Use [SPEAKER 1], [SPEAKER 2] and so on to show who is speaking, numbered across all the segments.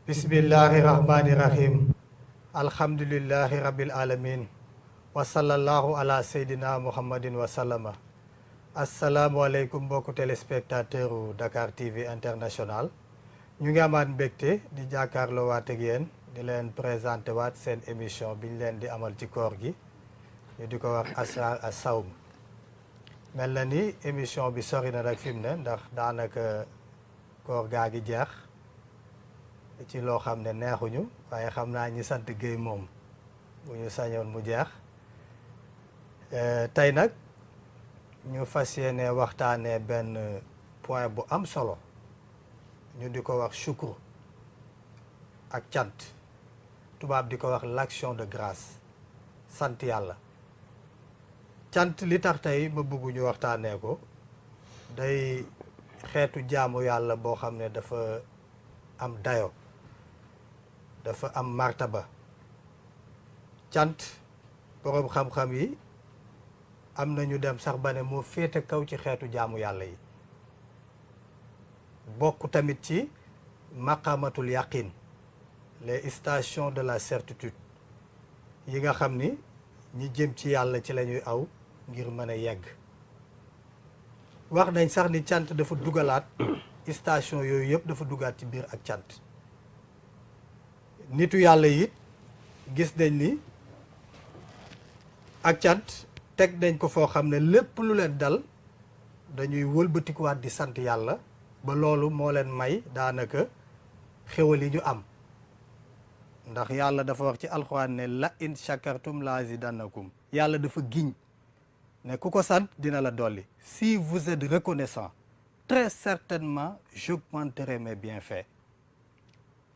[SPEAKER 1] bismillahi rahmani rahim alhamdulillahi rabbil alamin wa sallallahu ala seydina muhammadin wa sallama. asalaamualeykum mbokku téléspectateur u Dakar TV international. ñu ngi amaat mbégte di jàkkaarloo waat ak yéen di leen présenté waat seen émission bi ñu leen di amal ci koor gi ñu di ko wax asrar as sawm. mel na ni émission bi sori na rek fi mu ne ndax daanaka koor gaa gi jeex ci loo xam ne neexuñu waaye xam naa ñi sant Guèye moom bu ñu sañoon mu jeex. tey nag ñu fas yéene waxtaanee benn point bu am solo ñu di ko wax shukru ak cant, tubaab di ko wax l'action de grâce, sant yàlla. cant li tax tey ma bëgg ñu waxtaanee ko day xeetu jaamu yàlla boo xam ne dafa am dayo, dafa am martaba. cant boroom xam-xam yi am na ñu dem sax ba ne moo féete kaw ci xeetu jaamu yàlla yi, bokk tamit ci maqamatul yaqin, les stations de la certitude yi nga xam ni ñi jëm ci yàlla ci la ñuy aw ngir mën a yegg. wax nañ sax ni cant dafa dugalaat station yooyu yëpp dafa dugaat ci biir ak cant. nitu yàlla yi gis nañ ni ak cant teg nañ ko foo xam ne lépp lu leen dal dañuy wëlbatikuwaat di sant yàlla ba loolu moo leen may daanaka xéwal yi ñu am. ndax yàlla dafa wax ci alxuraan ne la in shakartum la azidannakum, yàlla dafa giñ ne ku ko sant dina la dolli. si vous êtes reconnaissant, très certainement j'augmenterai mes bienfaits.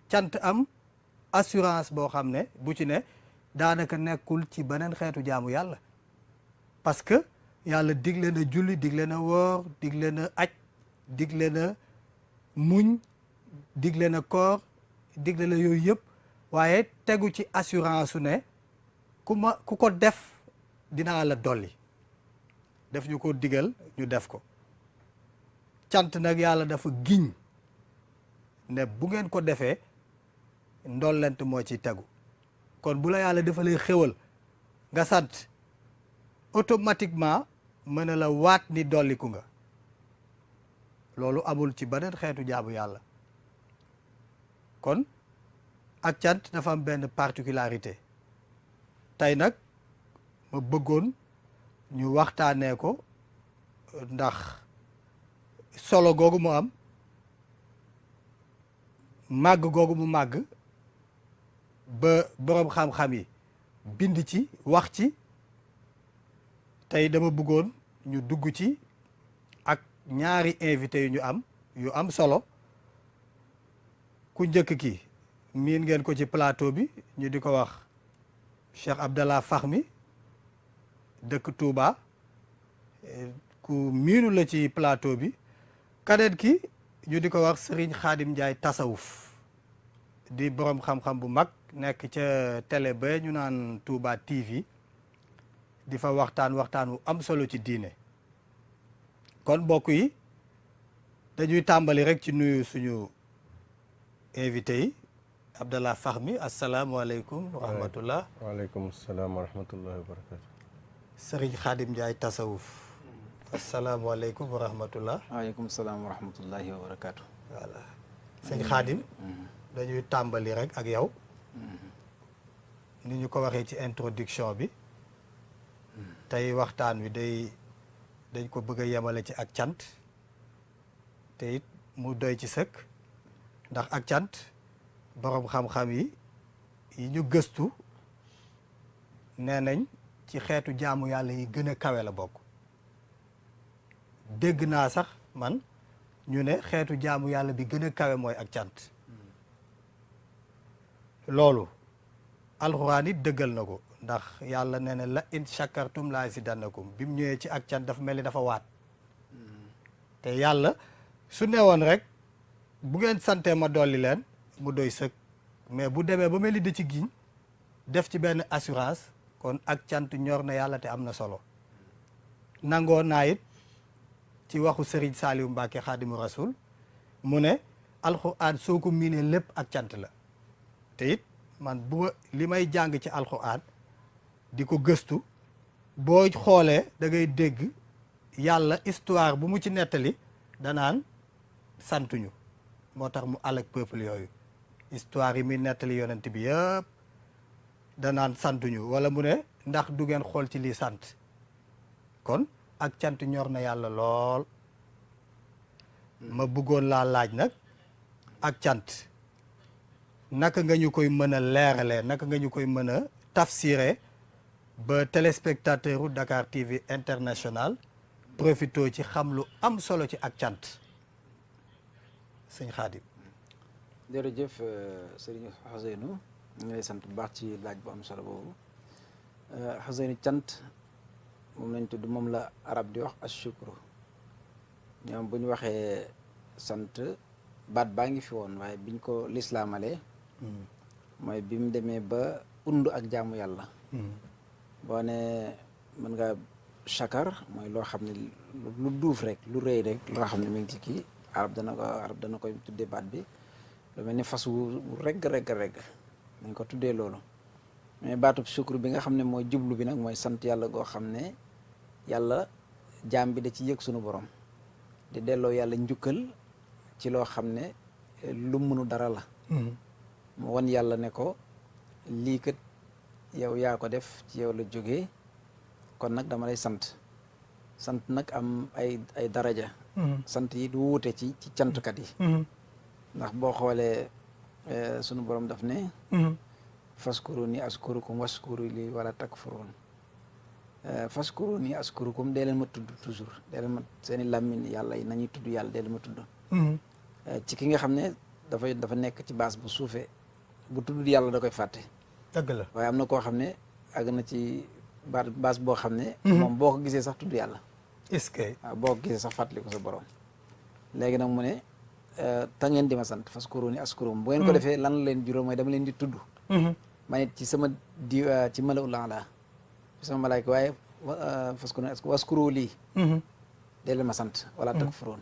[SPEAKER 1] cant am assurance boo xam ne bu ci ne daanaka nekkul ci beneen xeetu jaamu yàlla, parce que yàlla digle na julli, digle na woor, digle na aj, digle na muñ, digle na koor, digle na yooyu yëpp, waaye tegu ci assurance su ne ku ko def dinaa la dolli. def ñu ko digal ñu def ko. cant nag yàlla dafa giñ ne bu ngeen ko defee ndollent moo ci tegu. kon bu la yàlla defalee xéwal nga sant, automatiquement mën na la waat ni dolliku nga. loolu amul ci beneen xeetu jaamu yàlla. kon ak cant dafa am benn particularité. tey nag ma bëggoon ñu waxtaanee ko ndax solo googu mu am, màgg googu mu màgg ba boroom xam-xam yi bind ci wax ci. tey dama bëggoon ñu dugg ci ak ñaari invité yu am solo. ku njëkk ki miin ngeen ko ci plateau bi ñu di ko wax Cheikh Abdallah Fahmi dëkk Touba, ku miinu la ci plateau bi. keneen ki ñu di ko wax Serigne Khadim Ndiaye tasawuf, di borom xam-xam bu mag nekk ca télé ba ñu naan Touba TV, di fa waxtaan wu am solo ci diine. kon mbokk yi dañuy tàmbali rek ci nuyu suñu invité yi. Abdallah Fahmi, asalaamualeykum wa rahmatullah.
[SPEAKER 2] waaleykum salaam wa rahmatullahi wa barakatu.
[SPEAKER 1] Serigne Khadim Ndiaye tasawuf, asalaamualeykum wa rahmatullah.
[SPEAKER 3] waaleykum salaam wa rahmatullahi wa barakatu.
[SPEAKER 1] voilà sëñ Khadim, dañuy tàmbali rek ak yow. ni ñu ko waxee ci introduction bi, tey waxtaan wi dañ ko bëgg a yemale ci ak cant, te it mu doy ci sëkk. ndax ak cant boroom xam-xam yi ñu gëstu nee nañ ci xeetu jaamu yàlla yi gën a kawe la bokk. dégg naa sax man ñu ne xeetu jaamu yàlla bi gën a kawe mooy ak cant. loolu alxuraan it dëggal na ko, ndax yàlla nee na la in shakartum la azidannakum. bi mu ñëwee ci ak cant dafa mel ni dafa waat. te yàlla su newoon rek bu ngeen santee ma dolli leen mu doy sëkk, mais bu demee ba mel ni da ci giñ def ci benn assurance, kon ak cant ñor na yàlla te am na solo. nangoo naa it ci waxu Serigne Saliou Mbacke Khadimu Rasoul mu ne alxuraan soo ko miinee lépp ak cant la. te it man li may jàng ci alxuraan di ko gëstu boo xoolee da ngay dégg yàlla histoire bu mu ci nettali danaan santuñu moo tax mu alak peuple yooyu histoire yi muy nettali yonent bi yëpp danaan santuñu wala mu ne ndax du ngeen xool ci lii sant kon ak cant ñor na yàlla lool ma bëggoon laa laaj nag ak cant naka nga ñu koy mën a leeralee naka nga ñu koy mën a tafsiré ba téléspectateur u Dakar TV International profito ci xam lu am solo ci ak cant sëñ Xaadim.
[SPEAKER 3] jërëjëf Serigne Ousseynou ñu ngi lay sant bu baax ci laaj bu am solo boobu Ousseynou cant moom lañ tudd moom la arab di wax ashukru ñoom bu ñu waxee sant baat baa ngi fi woon waaye biñ ko lislaamalee mooy bi mu demee ba undu ak jaamu yàlla boo ne mën nga chakar mooy loo xam ne lu duuf rek lu rëy rek loo xam ne mi ngi ci kii arab dana koy tuddee baat bi lu mel ni fas wu regg dañ ko tuddee loolu mais baatub sukkur bi nga xam ne mooy jublu bi nag mooy sant yàlla goo xam ne yàlla jaam bi da ci yëg sunu borom di delloo yàlla njukkal ci loo xam ne lu mënu dara la mu wan yàlla ne ko lii kat yow yaa ko def ci yow la jógee kon nag dama lay sant nag am ay daraja sant yi du wuute ci cantkat yi ndax boo xoolee sunu borom daf ne faskuruni askurukum waskuru li wala takfurun faskuruni askurukum dee leen ma tudd toujours dee leen ma seeni làmmiñ yàlla yi nañuy tudd yàlla dee leen ma tudd ci ki nga xam ne dafa nekk ci baas bu suufee bu tudd yàlla da koy fàtte
[SPEAKER 1] dëgg la
[SPEAKER 3] waaye am na koo xam ne àgg na ci baas boo xam ne moom boo ko gisee sax tudd yàlla
[SPEAKER 1] est-ce que
[SPEAKER 3] waaw boo ko gisee sax fàttali ko sa borom léegi nag mu ne ta ngeen di ma sant faskuruni askurum bu ngeen ko defee lan la leen juróom mooy dama leen di tudd ma ne ci sama ci malaul ala ci sama malaayka waaye faskuruni waskuru lii dee leen ma sant wala takfuroon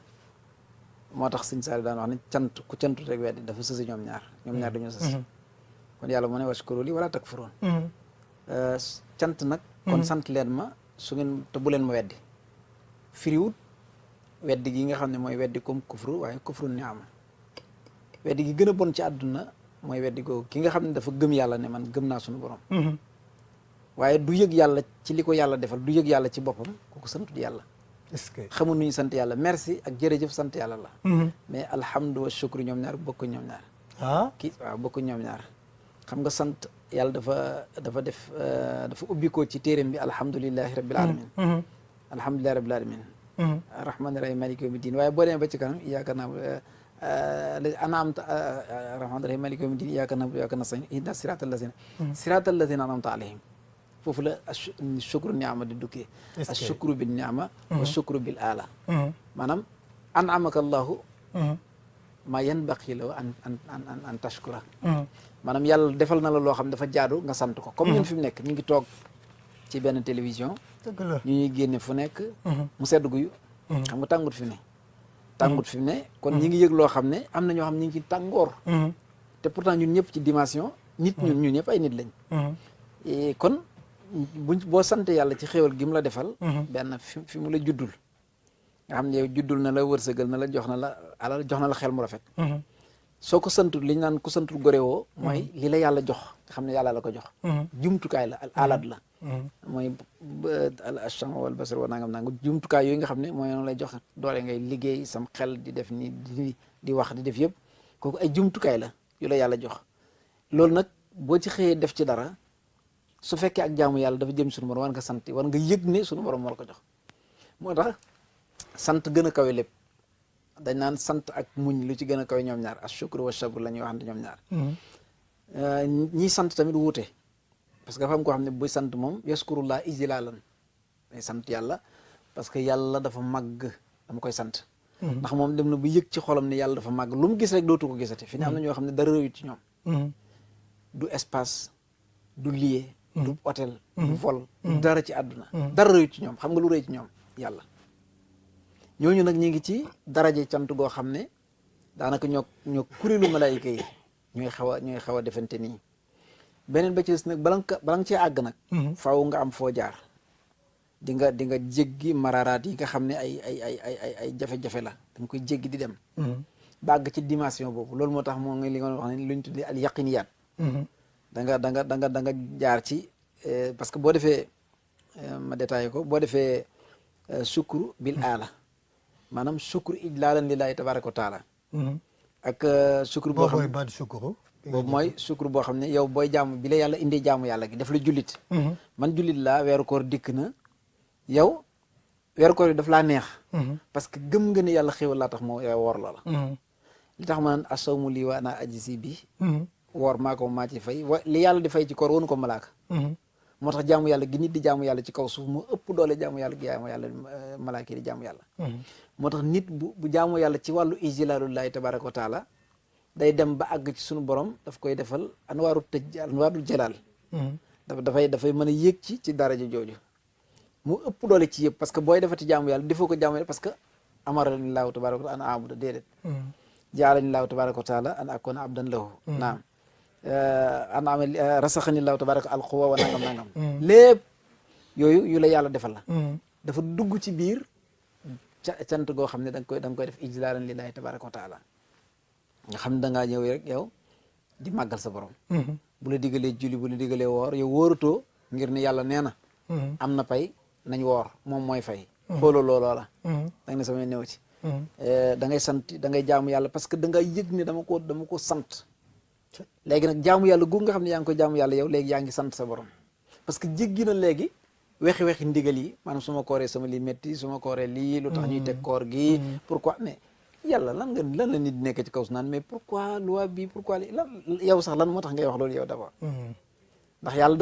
[SPEAKER 3] moo tax sëñ Saaliw daan wax ne cant ku cantut rek weddi dafa sësi ñoom ñaar dañoo sësi kon yàlla mu ne waskuru lii wala takfuroon cant nag kon sant leen ma su ngeen te bu leen ma weddi firiwut weddi gi nga xam ne mooy weddi comme kufru waaye kufru ni am weddi gi gën a bon ci àdduna mooy weddi googu ki nga xam ne dafa gëm yàlla ne man gëm naa suñu borom waaye du yëg yàlla ci li ko yàlla defal du yëg yàlla ci boppam kooku santut yàlla
[SPEAKER 1] est-ce que
[SPEAKER 3] xamul nu ñu sant yàlla merci ak jërëjëf sant yàlla la mais alhamdu wa shukru ñoom ñaar bokku ñoom ñaar waaw bokku ñoom ñaar xam nga sant yàlla dafa def dafa ubbikoo ci téeréem bi alhamdulillahi rabbil alamin alhamdulillahi rabbil alamin arrahmaani rahim maliki yawmi din waaye boo demee ba ci kanam iyyaka na'budu an'amta arrahmaani rahim maliki yawmi din iyyaka na'budu wa iyyaka nasta'in ihdinas siratal lazina an'amta alayhim foofu la shukru ni'ama di dukkee ashukru bil ni'ama wa shukru bil ala maanaam an'amaka allahu ma yanbaqi lahu an tashkura maanaam yàlla defal na la loo xam dafa jaadu nga sant ko comme ñun fi mu nekk ñu ngi toog ci benn télévision
[SPEAKER 1] dëgg la
[SPEAKER 3] ñu ñuy génne fu nekk mu sedd guyu xam nga tàngut fi mu ne kon ñi ngi yëg loo xam ne am na ñoo xam ne ñu ngi ci tàngoor te pourtant ñun ñëpp ci dimension nit ñun ñëpp ay nit lañ kon boo sant yàlla ci xéwal gi mu la defal benn fi mu la juddul nga xam ne yow juddul na la wërsëgal na la jox na la alal jox na la xel mu rafet soo ko santul li ñu naan ku santul gore woo mooy li la yàlla jox nga xam ne yàlla la ko jox jumtukaay la alaat la mooy acham wal basar wa nangam jumtukaay yooyu nga xam ne mooy noonu lay jox doole ngay liggéey sam xel di def ni di wax di def yëpp kooku ay jumtukaay la yu la yàlla jox loolu nag boo ci xëyee def ci dara su fekkee ak jaamu yàlla dafa jëm suñu borom war nga sant war nga yëg ne suñu borom moo la ko jox moo tax sant gën a kawe lépp dañ naan sant ak muñ lu ci gën a kawe ñoom ñaar ashukru wa sabr la ñuy waxante ñoom ñaar ñii sant tamit wuute parce que dafa am koo xam ne buy sant moom yaskurullah ijlaalan day sant yàlla parce que yàlla dafa màgg dama koy sant ndax moom dem na bu yëg ci xolam ne yàlla dafa màgg lu mu gis rek dootu ko gisati fi ne am na ñoo xam ne dara rëyut ci ñoom du espace du lieu du hôtel du vol du dara ci àdduna dara rëyut ci ñoom xam nga lu rëy ci ñoom yàlla ñooñu nag ñi ngi ci daraje cant goo xam ne daanaka ñoo kuréelu malaayika yi ñooy xaw a defante nii. beneen ba ci des nag bala nga cee àgg nag. faaw nga am foo jaar. di nga jéggi mararaat yi nga xam ne ay jafe-jafe la dañ koy jéggi di dem. ba àgg ci dimension boobu loolu moo tax moo ngi li nga wax ne lu ñu tuddee al yaqiniyaat. da nga jaar ci parce que boo defee ma détaillé ko boo defee sukru bil aala maanaam sukru ijlaalan lillahi tabaraka wa taala. ak sukru boo xam ne boobu mooy sukru boo xam ne yow booy jaamu bi la yàlla indee jaamu yàlla gi daf la jullit. man jullit laa weeru koor dikk na. yow weeru koor yi daf laa neex. parce que gëm nga ne yàlla xéwal laa tax moo yow woor loola. li tax ma naan asawmu lii wa ana ajzi bi. woor maa ko maa ci fay li yàlla di fay ci koor wonu ko malaaka. moo tax jaamu yàlla gi nit di jaamu yàlla ci kaw suuf moo ëpp doole jaamu yàlla gi jaamu yàlla malaaka yi di jaamu yàlla. moo tax nit bu jaamu yàlla ci wàllu ijlaalullahi tabaraka wa taala day dem ba àgg ci sunu borom daf koy defal anwaarul jalaal. dafay mën a yéeg ci daraja jooju. mu ëpp doole ci yëpp parce que booy defati jaamu yàlla defoo ko jaamu yàlla parce que amarani laahu tabaraka wa taala an abuda déedéet jaalani laahu tabaraka wa taala an akuna abdan lahu naam an amal rasaxani laahu tabaraka alquwa wa nangam lépp yooyu yu la yàlla defal la dafa dugg ci biir cant goo xam ne da nga koy def ijlaalan lillahi tabaraka wa taala nga xam ne da ngaa ñëw rek yow di màggal sa borom bu la digalee julli bu la digalee woor yow wóoratoo ngir ne yàlla nee na am na pay nañ woor moom mooy fay xooloo looloo la da nga ne sama néew ci da ngay sant da ngay jaamu yàlla parce que da nga yëg ne dama ko sant léegi nag jaamu yàlla gu nga xam ne yaa ngi koy jaamu yàlla yow léegi yaa ngi sant sa borom parce que jéggi na léegi wexi ndigal yi maanaam su ma kooree sama lii métti su ma kooree lii lu tax ñuy teg koor gi pourquoi mais yàlla lan la nit di nekk ci kaw su naan mais pourquoi loi bi pourquoi li lan yow sax lan moo tax ngay wax loolu yow d'abord ndax yàlla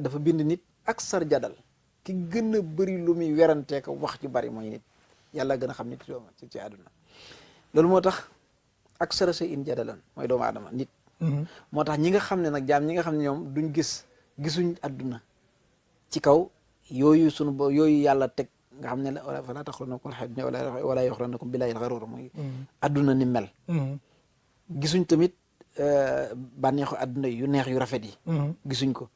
[SPEAKER 3] dafa bind nit ak sar jadal ki gën a bëri lu muy werantee ko wax ju bari mooy nit yàlla gën a xam nit ci àdduna loolu moo tax ak sara sa in jadalan mooy doomu aadama nit moo tax ñi nga xam ne nag jaam ñi nga xam ne ñoom duñ gisuñ àdduna ci kaw yooyu yàlla teg nga xam ne la falaa taxurrannakum al-hayaatu dunya wala yaxurrannakum billaahi al-gharuur mooy àdduna ni mel gisuñ tamit bànneexu àdduna yu neex yu rafet yi gisuñ ko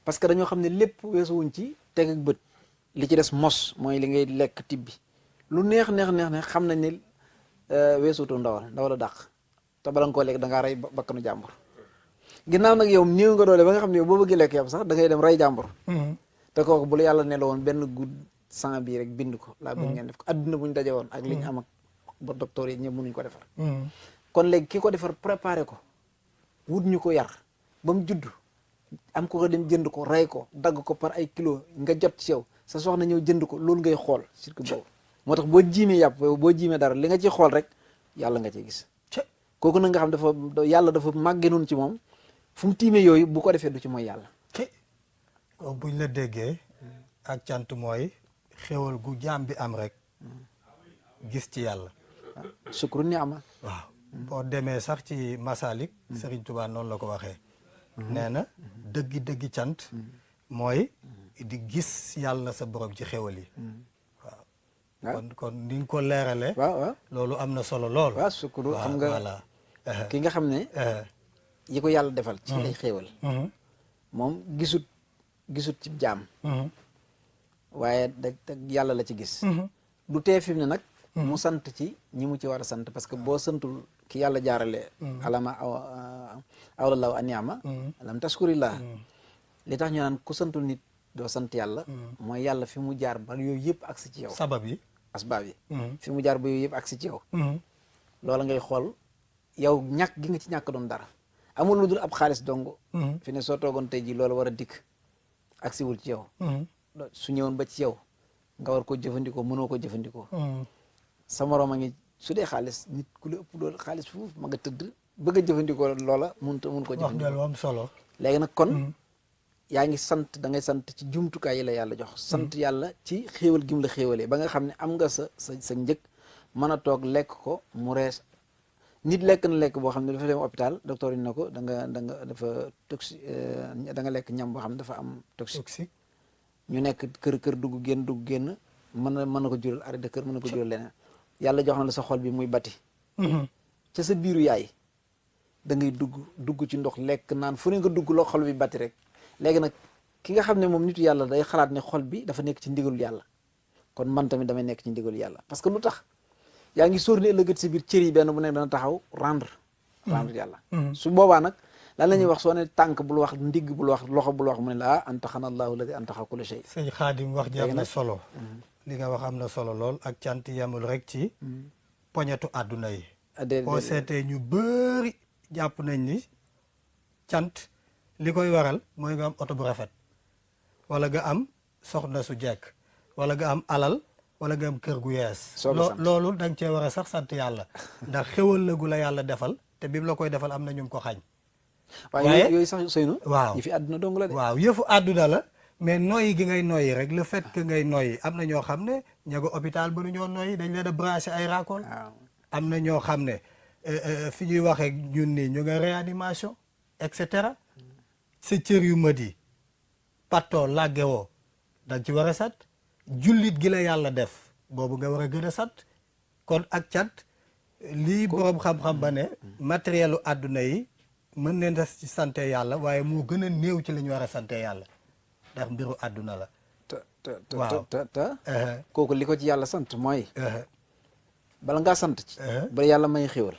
[SPEAKER 3] parce que dañoo xam ne lépp weesuwuñ ci teg ak bët li ci des mos mooy li ngay lekk tibbi lu neex xam nañ ne weesuutu ndawal a dàq te bala nga koo lekk da ngaa rey bakkanu jàmbur ginnaaw nag yow néew nga doole ba nga xam ne yow boo bëggee lekk yàpp sax da ngay dem rey jàmbur te kooku bu la yàlla ne la woon benn gudd sang bii rek bind ko laa bëgg ngeen def ko adduna buñ daje woon ak li ñu am ak ba docteur yi ñëpp mënuñ ko defar kon léegi ki ko defar préparé ko wut ñu ko yar ba mu judd am ko dem jënd ko rey ko dagg ko par ay kilo nga jot ci yow sa soxna ñëw jënd ko loolu ngay xool surtout boobu moo tax boo jiimee yàpp boo jiimee dara li nga ci xool rek yàlla nga ciy gis kooku nag nga xam yàlla dafa màggee noonu ci moom fu mu tiimee yooyu bu ko defee du ci mooy yàlla
[SPEAKER 1] ko buñ la déggee ak cant mooy xéwal gu jaam bi am rek gis ci yàlla
[SPEAKER 3] sukru ni'ma
[SPEAKER 1] waaw boo demee sax ci Masalik Serigne Touba noonu la ko waxee nee na dëggi cant mooy di gis yàlla sa borom ci xéwal yi waaw kon ni nga ko leerale
[SPEAKER 3] waaw
[SPEAKER 1] loolu am na solo lool
[SPEAKER 3] waaw sukuru xam nga voilà ki nga xam ne yi ko yàlla defal ci ay xéwal moom gisut ci jaam waaye da yàlla la ci gis du tee fi mu ne nag mu sant ci ñi mu ci war a sant parce que boo santul ki yàlla jaarale alama awlallahu an ni'ma alam tashkurillah li tax ñu naan ku santul nit doo sant yàlla mooy yàlla fi mu jaar ba yooyu yëpp agsi ci yow
[SPEAKER 1] sabab yi
[SPEAKER 3] asbaab yi fi mu jaar ba yooyu yëpp agsi ci yow loola ngay xool yow ñàkk gi nga ci ñàkk doon dara amul lu dul ab xaalis dong fi ne soo toogoon tey ji loolu war a dikk agsiwul ci yow su ñëwoon ba ci yow nga war ko jëfandikoo mënoo ko jëfandikoo sa moroom a ngi su dee xaalis nit ku la ëpp doole xaalis foofu ma nga tëdd bëgg a jëfandikoo loola mun ko jëfandikoo
[SPEAKER 1] am solo
[SPEAKER 3] léegi nag kon yaa ngi sant da ngay sant ci jumtukaay yi la yàlla jox sant yàlla ci xéewal gim la xéewalee ba nga xam ne am nga sa njëkk mën a toog lekk ko mu rees nit lekk na lekk boo xam ne dafa dem hôpital docteur yi na ko da nga dafa toxique da nga lekk ñam boo xam ne dafa am toxique ñu nekk kër dugg génn mën na ko jural arrêt de kër mën na ko jural leneen yàlla jox na la sa xol bi muy bati ca sa biiru yaay da ngay dugg ci ndox lekk naan fu ne nga dugg loo xol bi batti rek léegi nag ki nga xam ne moom nitu yàlla day xalaat ne xol bi dafa nekk ci ndigalul yàlla kon man tamit damay nekk ci ndigalul yàlla parce que lu tax yaa ngi sóor ne ëllëgat si biir cër yi benn bu nekk dana taxaw rendre yàlla su boobaa nag lan la ñuy wax soo ne tànk bul wax ndigg bul wax loxo bul wax mu ne la antaxana allahu alladi antaxa kulla shay.
[SPEAKER 1] sëñ Xaadim wax ji am na solo li nga wax am na solo lool ak cant yemul rek ci poñetu àdduna yi boo seetee ñu bëri jàpp nañ ni cant li koy waral mooy nga am oto bu rafet wala nga am soxna su jekk wala nga am alal wala nga am kër gu yees loolu da nga cee war a sax sant yàlla ndax xéwal la gu la yàlla defal te bi mu la koy defal am na ñu ko xañ
[SPEAKER 3] waaye yooyu sax Seynou
[SPEAKER 1] waaw
[SPEAKER 3] yi fi àdduna dong la de
[SPEAKER 1] waaw yëfu àdduna la mais noyyi gi ngay noyyi rek le fait que ngay noyyi am na ñoo xam ne ña nga hôpital ba nu ñoo noyyi dañ leen a branché ay raccord am na ñoo xam ne fi ñuy waxee ñun nii ñu nga réanimation et cetera sa cër yu mat yi pattoo làggewoo da nga ci war a sant jullit gi la yàlla def boobu nga war a gën a sant kon ak cant lii boroom xam-xam ba ne matérielu àdduna yi mën neen des ci sante yàlla waaye moo gën a néew ci la ñu war a sante yàlla ndax mbiru àdduna la
[SPEAKER 3] te kooku li ko ci yàlla sant mooy bala ngaa sant ci ba yàlla may xéwal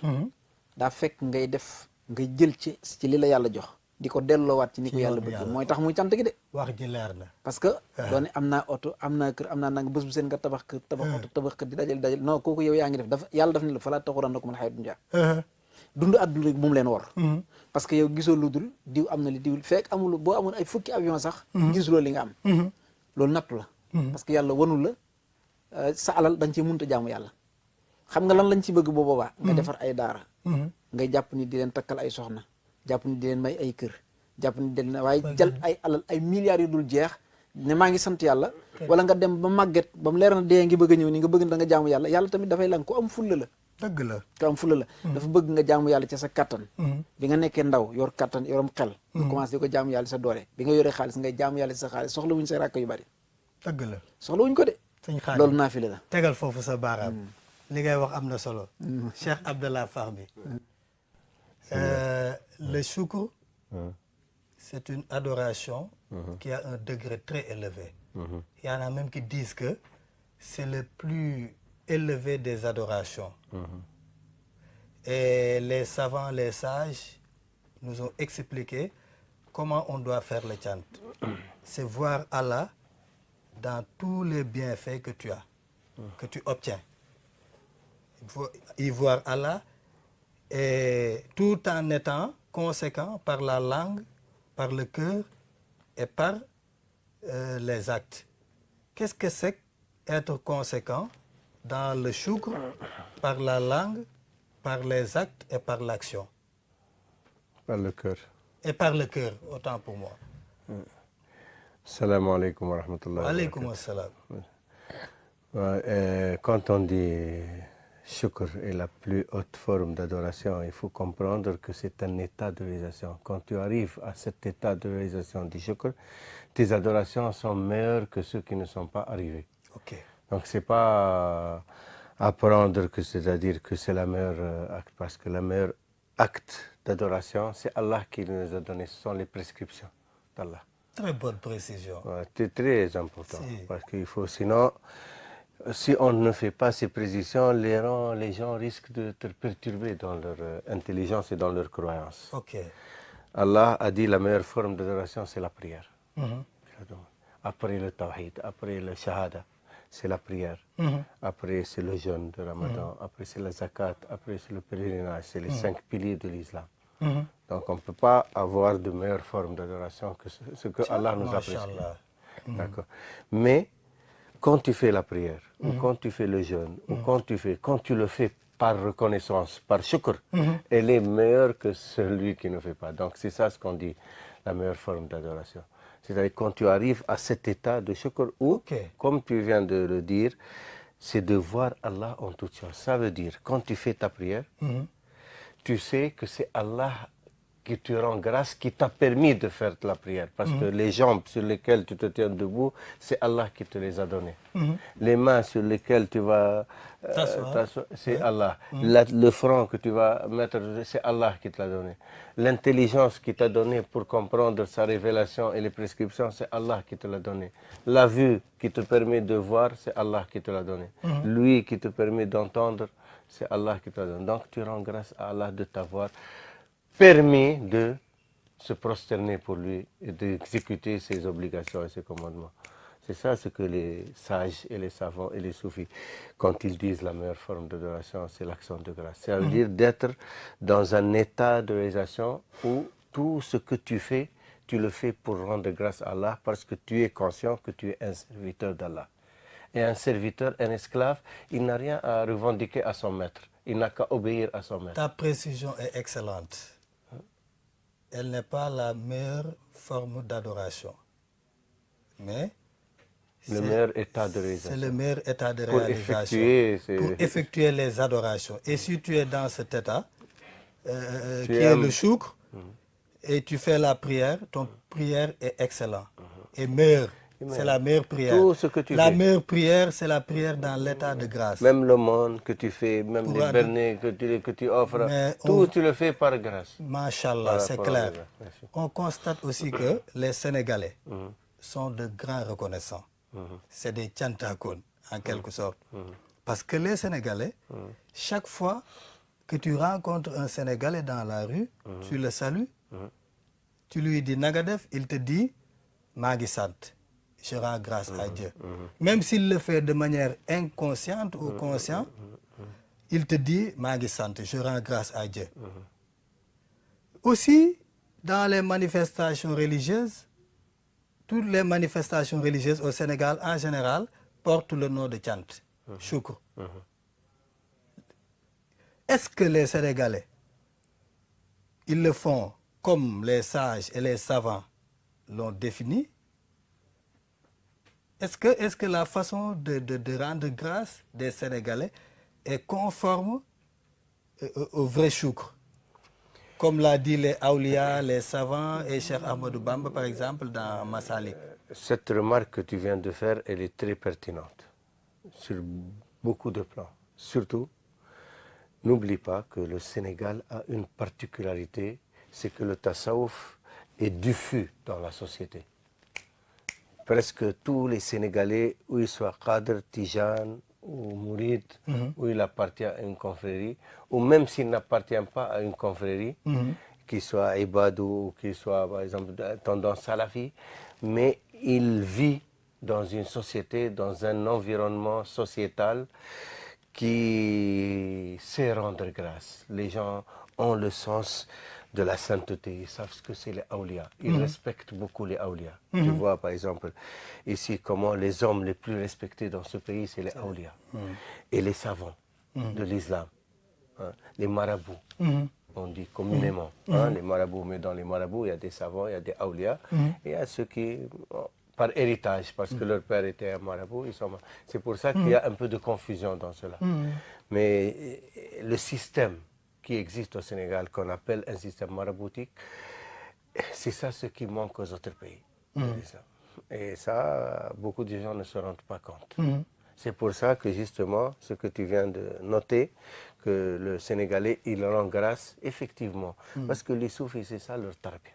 [SPEAKER 3] daa fekk ngay def ngay jël ci li la yàlla jox di ko delloowaat ci ni ko yàlla bëgg mooy tax muy cant gi de
[SPEAKER 1] wax ji leer na
[SPEAKER 3] parce que doone am naa oto am naa kër am naa nanga bés bu seen nga tabax kër tabax oto tabax kër di dajal non kooku yow yaa ngi def yàlla daf ne la falaa taxurannakum al hayaatu dunya dund àdduna rek moom leen war parce que yow gisoo lu dul diw am na li diw fekk amul boo amul ay fukki avion sax gisuloo li nga am loolu nattu la parce que yàlla wanul la sa alal da nga ci mënut a jaamu yàlla xam nga lan lañ ci bëgg boo boobaa nga defar ay daara ngay jàpp ni di leen takkal ay soxna jàpp ni di leen may ay kër jàpp ni di leen waaye jël ay alal ay milliards yu dul jeex ne maa ngi sant yàlla wala nga dem ba màgget ba mu leer na dee ngi bëgg a ñëw ni nga bëgg da nga jaamu yàlla yàlla tamit dafay lan ku am fulla la
[SPEAKER 1] dëgg la
[SPEAKER 3] ku am fulla la dafa bëgg nga jaamu yàlla ci sa kattan bi nga nekkee ndaw yor kattan yorom xel nga commencé di ko jaamu yàlla sa doole bi nga yoree xaalis ngay jaamu yàlla ci sa xaalis soxla wuñ say ràkk yu bari
[SPEAKER 1] dëgg la
[SPEAKER 3] soxla wuñ ko de
[SPEAKER 1] sëñ Xaadim
[SPEAKER 3] loolu naafile la
[SPEAKER 1] tegal foofu sa baaraam li ngay wax am na solo Cheikh Abdallah Fahmi le shukr c'est une adoration qui a un degré très élevé il y en a même qui disent que c'est le plus élevé des adorations et les savants les sages nous ont expliqué comment on doit faire le chant c'est voir Allah dans tous les bienfaits que tu as que tu obtiens il faut y voir Allah et tout en étant conséquent par la langue par le cœur et par les actes qu'est-ce que c'est être conséquent dans le shukr par la langue par les actes et par l'action
[SPEAKER 2] Par le cœur.
[SPEAKER 1] et par le cœur autant pour moi
[SPEAKER 2] Salam alaikum wa rahmatullahi wa
[SPEAKER 1] aleykum
[SPEAKER 2] barakatuh.
[SPEAKER 1] assalam
[SPEAKER 2] Quand on dit shukr est la plus haute forme d'adoration, il faut comprendre que c'est un état de réalisation. Quand tu arrives à cet état de réalisation du shukr, tes adorations sont meilleures que ceux qui ne sont pas arrivés.
[SPEAKER 1] ok
[SPEAKER 2] Donc c'est pas apprendre que c'est-à-dire que c'est la meilleure acte, parce que le meilleur acte d'adoration, c'est Allah qui nous a donné, ce sont les prescriptions d'Allah.
[SPEAKER 1] très bonne précision
[SPEAKER 2] Ouais, c'est très important,
[SPEAKER 1] Si.
[SPEAKER 2] parce qu'il faut, sinon, si on ne fait pas ces précisions, les gens risquent d'être perturbés dans leur intelligence et dans leur croyance.
[SPEAKER 1] ok
[SPEAKER 2] Allah a dit la meilleure forme d'adoration, c'est la prière.
[SPEAKER 1] Mhm.
[SPEAKER 2] Après le tawhid, après le shahada, c'est la prière.
[SPEAKER 1] Mhm.
[SPEAKER 2] Après, c'est le jeûne de Ramadan. Après, c'est la zakat. Après, c'est le pèlerinage. C'est les 5 piliers de l'islam.
[SPEAKER 1] Mhm.
[SPEAKER 2] Donc, on ne peut pas avoir de meilleure forme d'adoration que ce que Allah nous a prescrit.
[SPEAKER 1] Masha'Allah.
[SPEAKER 2] D'accord. Mais, quand tu fais la prière, ou quand tu fais le jeûne, ou quand tu le fais par reconnaissance, par shukr, elle est meilleure que celui qui ne fait pas. Donc, c'est ça ce qu'on dit, la meilleure forme d'adoration. C'est-à-dire quand tu arrives à cet état de shukr où,
[SPEAKER 1] Ok.
[SPEAKER 2] comme tu viens de le dire, c'est de voir Allah en toutes choses. Ça veut dire, quand tu fais ta prière, tu sais que c'est Allah que tu rends grâce, qui t'a permis de faire la prière. Parce que les jambes sur lesquelles tu te tiens debout, c'est Allah qui te les a données. Les mains sur lesquelles tu vas t'asseoir, c'est Allah. Le front que tu vas mettre, c'est Allah qui te l'a donné. L'intelligence qu'il t'a donnée pour comprendre sa révélation et les prescriptions, c'est Allah qui te l'a donné. La vue qui te permet de voir, c'est Allah qui te l'a donné. Lui qui te permet d'entendre, c'est Allah qui te l'a donné. Donc tu rends grâce à Allah de t'avoir permis de se prosterner pour lui et d'exécuter ses obligations et ses commandements. C'est ça ce que les sages et les savants et les soufis, quand ils disent la meilleure forme d'adoration, c'est l'action de grâce. Ça veut dire d'être dans un état de réalisation où tout ce que tu fais, tu le fais pour rendre grâce à Allah parce que tu es conscient que tu es un serviteur d'Allah. Et un serviteur, un esclave, il n'a rien à revendiquer à son maître. Il n'a qu'à obéir à son maître.
[SPEAKER 1] Ta précision est excellente. Elle n'est pas la meilleure forme d'adoration. Mais
[SPEAKER 2] le meilleur état de réalisation.
[SPEAKER 1] C'est le meilleur état de
[SPEAKER 2] pour
[SPEAKER 1] réalisation. Pour effectuer les adorations. Et si tu es dans cet état, qui est le choukr, et tu fais la prière, ton prière est excellente et meilleure. C'est la meilleure prière.
[SPEAKER 2] Tout ce que tu
[SPEAKER 1] la
[SPEAKER 2] fais.
[SPEAKER 1] meilleure prière, c'est la prière dans l'état de grâce.
[SPEAKER 2] Même l'aumône que tu fais, même les bernets que tu offres, tout tu le fais par grâce.
[SPEAKER 1] Masha'Allah, c'est clair. On constate aussi que les Sénégalais sont de grands reconnaissants. C'est des tchantakoun, en quelque sorte. Parce que les Sénégalais, chaque fois que tu rencontres un Sénégalais dans la rue, tu le salues, tu lui dis Nagadef, il te dit Magisant. Je rends grâce à Dieu. Même s'il le fait de manière inconsciente ou consciente, il te dit Magisant, je rends grâce à Dieu. Aussi, dans les manifestations religieuses, toutes les manifestations religieuses au Sénégal en général portent le nom de Tchant, Choukr. Est-ce que les Sénégalais, ils le font comme les sages et les savants l'ont défini? Est-ce que la façon de rendre grâce des Sénégalais est conforme au vrai choukr? Comme l'a dit les Aoulias, les savants et Cheikh Ahmadou Bamba, par exemple, dans Massalik.
[SPEAKER 2] Cette remarque que tu viens de faire, elle est très pertinente sur beaucoup de plans. Surtout, n'oublie pas que le Sénégal a une particularité, c'est que le tasawwuf est diffus dans la société. Presque tous les Sénégalais, où ils soient Qadr, Tijane ou Mourid, où il appartient à une confrérie, ou même s'il n'appartient pas à une confrérie, qu'il soit Ibadou ou qu'il soit, par exemple, tendance salafi, mais il vit dans une société, dans un environnement sociétal qui sait rendre grâce. Les gens ont le sens de la sainteté, ils savent ce que c'est les awliya. Ils respectent beaucoup les awliya. Tu vois, par exemple, ici, comment les hommes les plus respectés dans ce pays, c'est les awliya. Et les savants de l'islam, hein, les marabouts, on dit communément. Hein, les marabouts, mais dans les marabouts, il y a des savants, il y a des awliya, et il y a ceux qui, par héritage, parce que leur père était un marabout, ils sont... C'est pour ça qu'il y a un peu de confusion dans cela. Mais le système qui existe au Sénégal, qu'on appelle un système maraboutique, c'est ça ce qui manque aux autres pays. Et ça, beaucoup de gens ne se rendent pas compte. C'est pour ça que justement, ce que tu viens de noter, que le Sénégalais, il rend grâce, effectivement. Parce que les soufis, c'est ça leur tarbia.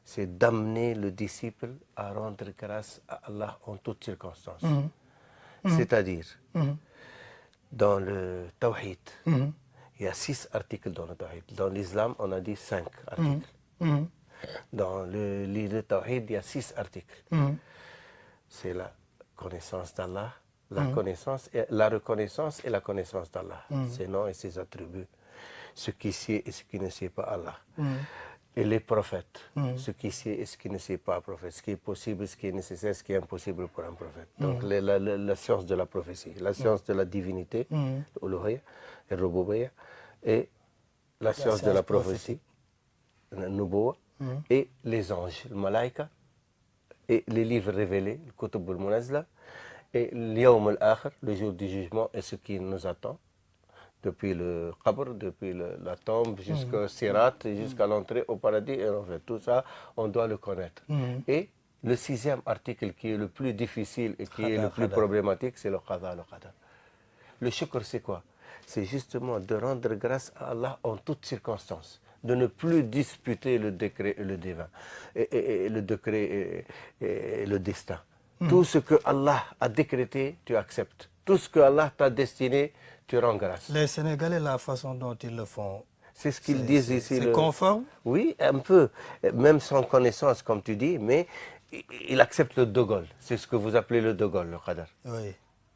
[SPEAKER 2] C'est d'amener le disciple à rendre grâce à Allah en toutes circonstances. C'est-à-dire, dans le tawhid, il y a 6 articles dans le tawhid. Dans l'islam, on a dit 5 articles. Dans le tawhid, il y a 6 articles. C'est la connaissance d'Allah, la reconnaissance et la connaissance d'Allah, ses noms et ses attributs, ce qui sait et ce qui ne sait pas Allah. Et les prophètes, ce qui sait et ce qui ne sait pas un prophète, ce qui est possible, ce qui est nécessaire, ce qui est impossible pour un prophète. Donc la science de la prophétie, la science de la divinité, l'uluhiyya, le rububiyya, et la science de la prophétie, le nubuwwa, et les anges, le malaïka, et les livres révélés, le kutub al-munazla, et l'yawm al-akhir, le jour du jugement, et ce qui nous attend. depuis le qabr, depuis la tombe, jusqu'au sirat, jusqu'à l'entrée au paradis et en fait. Tout ça, on doit le connaître. Et le 6e article qui est le plus difficile et qui est le plus problématique, c'est le qada, le qadar. Le shukr, c'est quoi? C'est justement de rendre grâce à Allah en toutes circonstances, de ne plus disputer le décret et le divin, et le décret et le destin. Tout ce que Allah a décrété, tu acceptes. Tout ce que Allah t'a destiné, tu rends grâce.
[SPEAKER 1] Les Sénégalais, la façon dont ils le font,
[SPEAKER 2] c'est ce qu'ils disent ici.
[SPEAKER 1] C'est conforme?
[SPEAKER 2] Oui, un peu, même sans connaissance, comme tu dis, mais il accepte le De Gaulle. C'est ce que vous appelez le De Gaulle, le qadar.
[SPEAKER 1] Oui.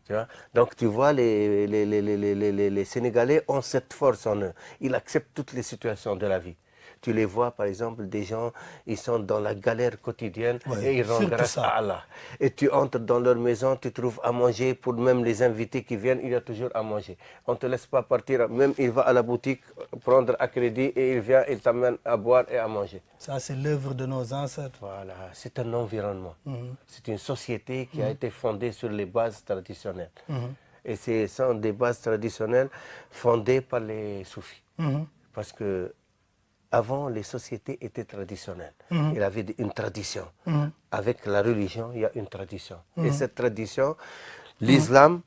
[SPEAKER 2] Tu vois? Donc tu vois, les Sénégalais ont cette force en eux. Ils acceptent toutes les situations de la vie. Tu les vois, par exemple, des gens, ils sont dans la galère quotidienne et ils rendent grâce à Allah. Et tu entres dans leur maison, tu trouves à manger, pour même les invités qui viennent, il y a toujours à manger. On ne te laisse pas partir, même il va à la boutique prendre à crédit et il vient, il t'amène à boire et à manger.
[SPEAKER 1] Ça, c'est l'œuvre de nos ancêtres.
[SPEAKER 2] Voilà, c'est un environnement. C'est une société qui a été fondée sur les bases traditionnelles. Et ce sont des bases traditionnelles fondées par les soufis. Parce que avant, les sociétés étaient traditionnelles. Il y avait une tradition. Avec la religion, il y a une tradition. Et cette tradition, l'islam,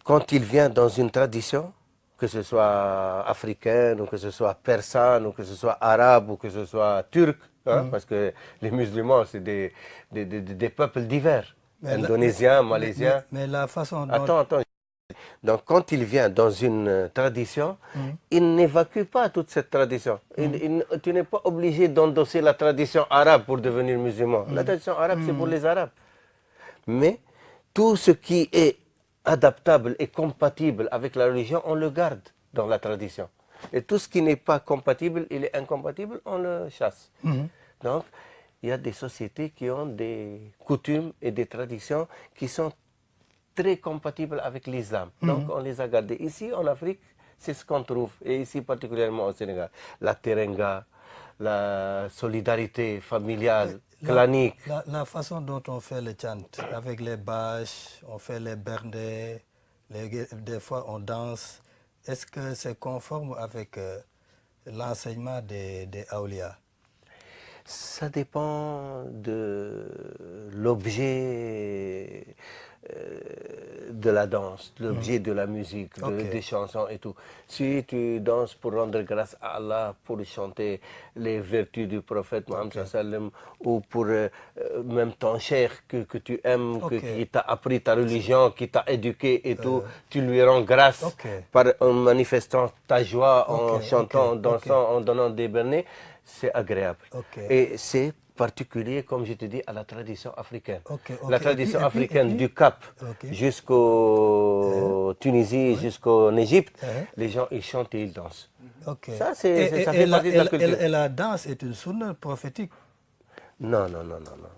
[SPEAKER 2] quand il vient dans une tradition, que ce soit africaine, ou que ce soit persane, ou que ce soit arabe, ou que ce soit turc, parce que les musulmans, c'est des peuples divers, indonésiens, malaisiens.
[SPEAKER 1] Mais la façon dont...
[SPEAKER 2] Attends. Donc, quand il vient dans une tradition, il n'évacue pas toute cette tradition. Tu n'es pas obligé d'endosser la tradition arabe pour devenir musulman. La tradition arabe, c'est pour les Arabes. Mais tout ce qui est adaptable et compatible avec la religion, on le garde dans la tradition. Et tout ce qui n'est pas compatible, il est incompatible, on le chasse. Donc, il y a des sociétés qui ont des coutumes et des traditions qui sont très compatibles avec l'islam. Donc, on les a gardés. Ici, en Afrique, c'est ce qu'on trouve. Et ici, particulièrement au Sénégal. La terenga, la solidarité familiale, clanique.
[SPEAKER 1] La façon dont on fait le chant, avec les bâches, on fait les berndes, des fois on danse. Est-ce que c'est conforme avec l'enseignement des awliya?
[SPEAKER 2] Ça dépend de l'objet de la danse, l'objet de la musique, des chansons et tout. Si tu danses pour rendre grâce à Allah, pour chanter les vertus du prophète Mohammed sallam, ou pour même ton cheikh que tu aimes, qui t'a appris ta religion, qui t'a éduqué et tout, tu lui rends grâce en manifestant ta joie, en chantant, en dansant, en donnant des bernets, c'est agréable. Et c'est particulier, comme je te dis, à la tradition africaine. La tradition africaine du Cap jusqu'au Tunisie, jusqu'en Égypte, les gens, ils chantent et ils dansent. Ça, ça fait partie de la culture.
[SPEAKER 1] Et la danse est une sunna prophétique?
[SPEAKER 2] Non.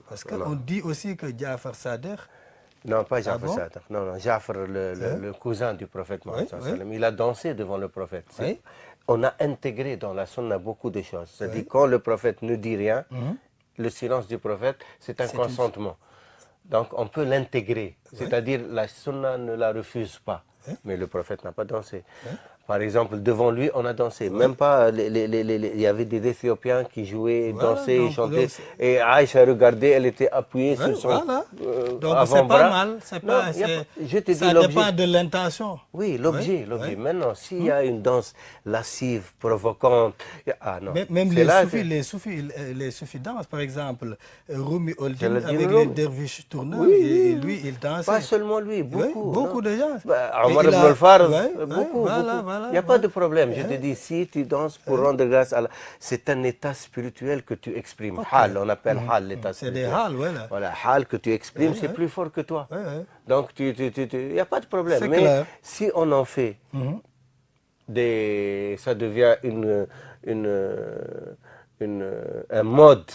[SPEAKER 1] Parce qu'on dit aussi que Ja'far Sadiq...
[SPEAKER 2] Non, pas Ja'far Sadiq. Non, Ja'far, le cousin du prophète Mohammed, il a dansé devant le prophète. On a intégré dans la sunna beaucoup de choses. C'est-à-dire, quand le prophète ne dit rien, le silence du prophète, c'est un consentement. Donc, on peut l'intégrer. C'est-à-dire, la sunna ne la refuse pas. Mais le prophète n'a pas dansé. Par exemple, devant lui, on a dansé. Même pas, il y avait des Éthiopiens qui jouaient, dansaient, chantaient. Et Aïcha regardait, elle était appuyée sur son
[SPEAKER 1] donc
[SPEAKER 2] avant-bras.
[SPEAKER 1] C'est pas mal.
[SPEAKER 2] Je te dis,
[SPEAKER 1] ça dépend de l'intention.
[SPEAKER 2] Oui, l'objet. Maintenant, s'il y a une danse lascive, provocante...
[SPEAKER 1] Même les soufis dansent. Par exemple, Rumi Oldin avec les derviches tourneurs, et lui, il dansait.
[SPEAKER 2] Pas seulement lui,
[SPEAKER 1] beaucoup de gens.
[SPEAKER 2] Omar ibn al-Fard, beaucoup. Il n'y a pas de problème. Je te dis, si tu danses pour rendre grâce à Allah, c'est un état spirituel que tu exprimes. Hal, on appelle hal l'état spirituel.
[SPEAKER 1] C'est des hal, voilà.
[SPEAKER 2] Voilà, hal que tu exprimes, c'est plus fort que toi. Donc, il n'y a pas de problème. Mais
[SPEAKER 1] clair.
[SPEAKER 2] si on en fait, ça devient un mode,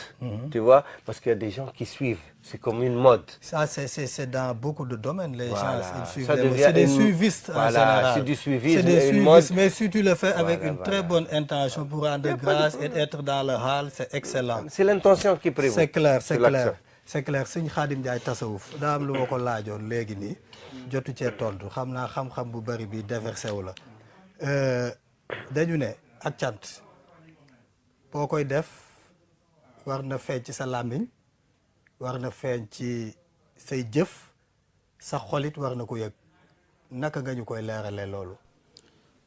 [SPEAKER 2] tu vois, parce qu'il y a des gens qui suivent. C'est comme une mode.
[SPEAKER 1] Ça, c'est dans beaucoup de domaines, les gens, ils suivent.
[SPEAKER 2] C'est
[SPEAKER 1] des suivistes en général.
[SPEAKER 2] C'est du suivisme.
[SPEAKER 1] C'est des suivistes, mais si tu le fais avec une très bonne intention pour rendre grâce et être dans le hall, c'est excellent.
[SPEAKER 2] C'est l'intention qui prévaut.
[SPEAKER 1] C'est clair. C'est clair. Sëñ Khadim Ndiaye tasawuf daa am lu ma ko laajoon léegi nii jotu cee tontu xam naa xam-xam bu bari bi déversé wu la dañu ne ak cant boo koy def war na feeñ ci sa làmmiñ war na feeñ ci say jëf sa xolit war na ko yëg naka nga ñu koy leerale loolu.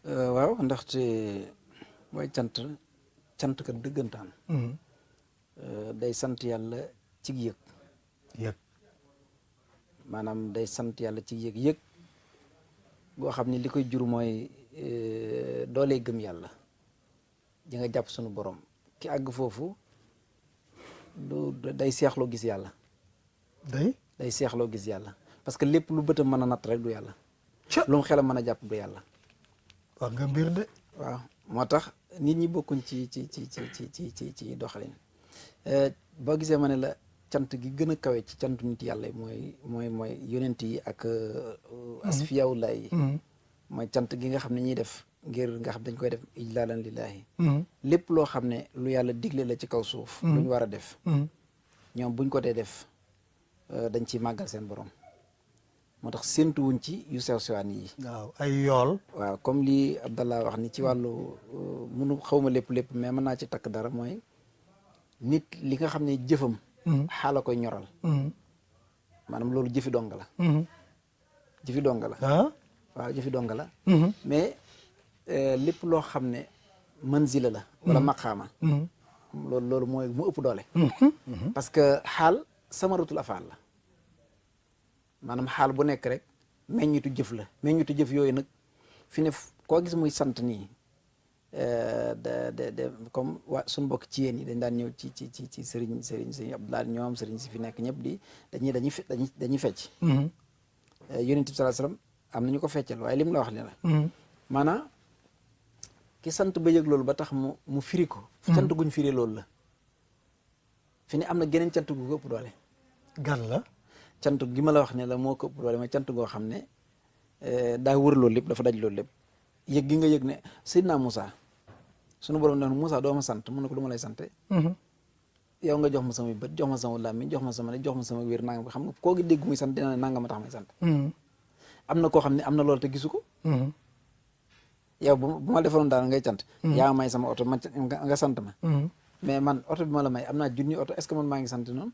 [SPEAKER 3] waaw ndaxte booy cant kat dëggantaan. day sant yàlla ci yëg.
[SPEAKER 1] yëg
[SPEAKER 3] maanaam day sant yàlla ci yëg boo xam ne li koy jur mooy doolee gëm yàlla di nga jàpp sunu borom ki àgg foofu day seexloo gis yàlla. day seexloo gis yàlla parce que lépp lu bëtam mën a natt rek du yàlla. lu mu xelam mën a jàpp du yàlla.
[SPEAKER 1] wax nga mbir de.
[SPEAKER 3] waaw moo tax nit ñi bokkuñ ci doxalin boo gisee ma ne la cant gi gën a kawe ci cantu nit yàlla yi mooy yonent yi ak asfiyawulaay yi. mooy cant gi nga xam ne ñuy def ngir nga xam dañ koy def ijlaalan lillaahi. lépp loo xam ne lu yàlla digle la ci kaw suuf. lu ñu war a def. ñoom buñ ko dee def dañ ciy màggal seen borom. moo tax séentuwuñ ci yu sew sewaan yi.
[SPEAKER 1] waaw ay yool.
[SPEAKER 3] waaw comme lii Abdallah wax ni ci wàllu munu xawma lépp mais mën naa ci takk dara mooy nit li nga xam ne jëfam. xaala koy ñoral. maanaam loolu jëfi dong la. jëfi dong la. waaw jëfi dong la. mais lépp loo xam ne manzila la. wala maqaama. loolu mooy mu ëpp doole. parce que xaal samaratul afaal la. maanaam xaal bu nekk rek meññitu jëf la meññitu jëf yooyu nag fi ne koo gis muy sant nii de comme waa suñu mbokk ci yéen yi dañ daan ñëw ci sëriñ Abdoulaye ñoom sëriñ si fi nekk ñëpp di dañuy fecc. Yonent bi sallallahu alayhi wasallam am nañu ko feccal waaye lim la wax ne la. maanaam ki sant ba yëg loolu ba tax mu firi ko. cant guñ firi loolu la fi ne am na geneen cant gu ko ëpp doole.
[SPEAKER 1] gan la.
[SPEAKER 3] cant gi ma la wax ne la moo ko ëpp doole mooy cant goo xam ne daa wër loolu lépp dafa daj loolu lépp yëg gi nga yëg ne Seydina Moussa sunu borom ne Moussa doo ma sant mun na ko du ma lay sante yow nga jox ma samay bët jox ma sama làmmiñ jox ma sama ne jox ma sama wér nangam xam nga koo gi dégg muy sant dina ne nangam a tax may sant. am na koo xam ne am na loolu te gisu ko. yow bu ma defaroon daal ngay cant. yaa may sama oto nga sant ma. mais man oto bi ma la may am naa junni oto est-ce que man maa ngi sant noonu.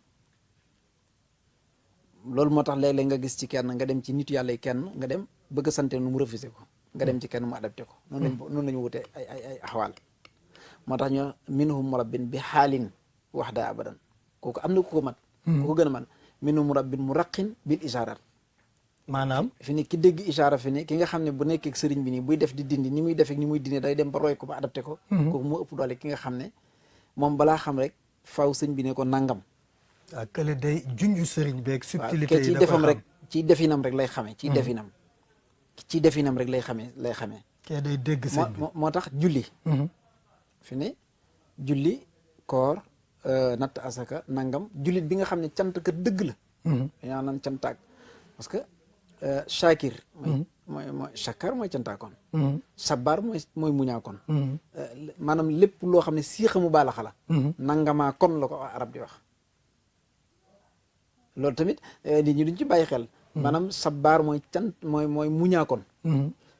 [SPEAKER 3] loolu moo tax léeg-léeg nga gis ci kenn nga dem ci nitu yàlla yi kenn nga dem bëgg a sante nu mu refusé ko nga dem ci kenn mu adapté ko noonu lañu wutee ay axwaal moo tax ñu minhum murabbin bi xaalin waxda abadan kooku am na ku ko mat ku ko gën a man minhum murabbin mu raqin bil isharat
[SPEAKER 1] maanaam
[SPEAKER 3] fi ne ki dégg ishaara fi ne ki nga xam ne bu nekkee sëriñ bi nii buy def di dindi ni muy def ak ni muy dindi day dem ba roy ko ba adapté ko kooku moo ëpp doole ki nga xam ne moom balaa xam rek faaw sëñ bi ne ko nangam.
[SPEAKER 1] waaw kële day junju sëriñ beeg subtilité yi
[SPEAKER 3] ci defam rek ci definam rek lay xamee ci definam rek lay xamee
[SPEAKER 1] kee day dégg sëñ bi
[SPEAKER 3] moo tax julli fi ne julli koor natt asaka nangam jullit bi nga xam ne cant ka dëgg la dañaa naan cantaak parce que shakir mooy shakar mooy cantaakoon sabar mooy muñaakoon maanaam lépp loo xam ne siixamu baalaxa la nangamaa kon la ko arab di wax loolu tamit nit ñi duñ ci bàyyi xel maanaam sabar mooy cant mooy muñaakoon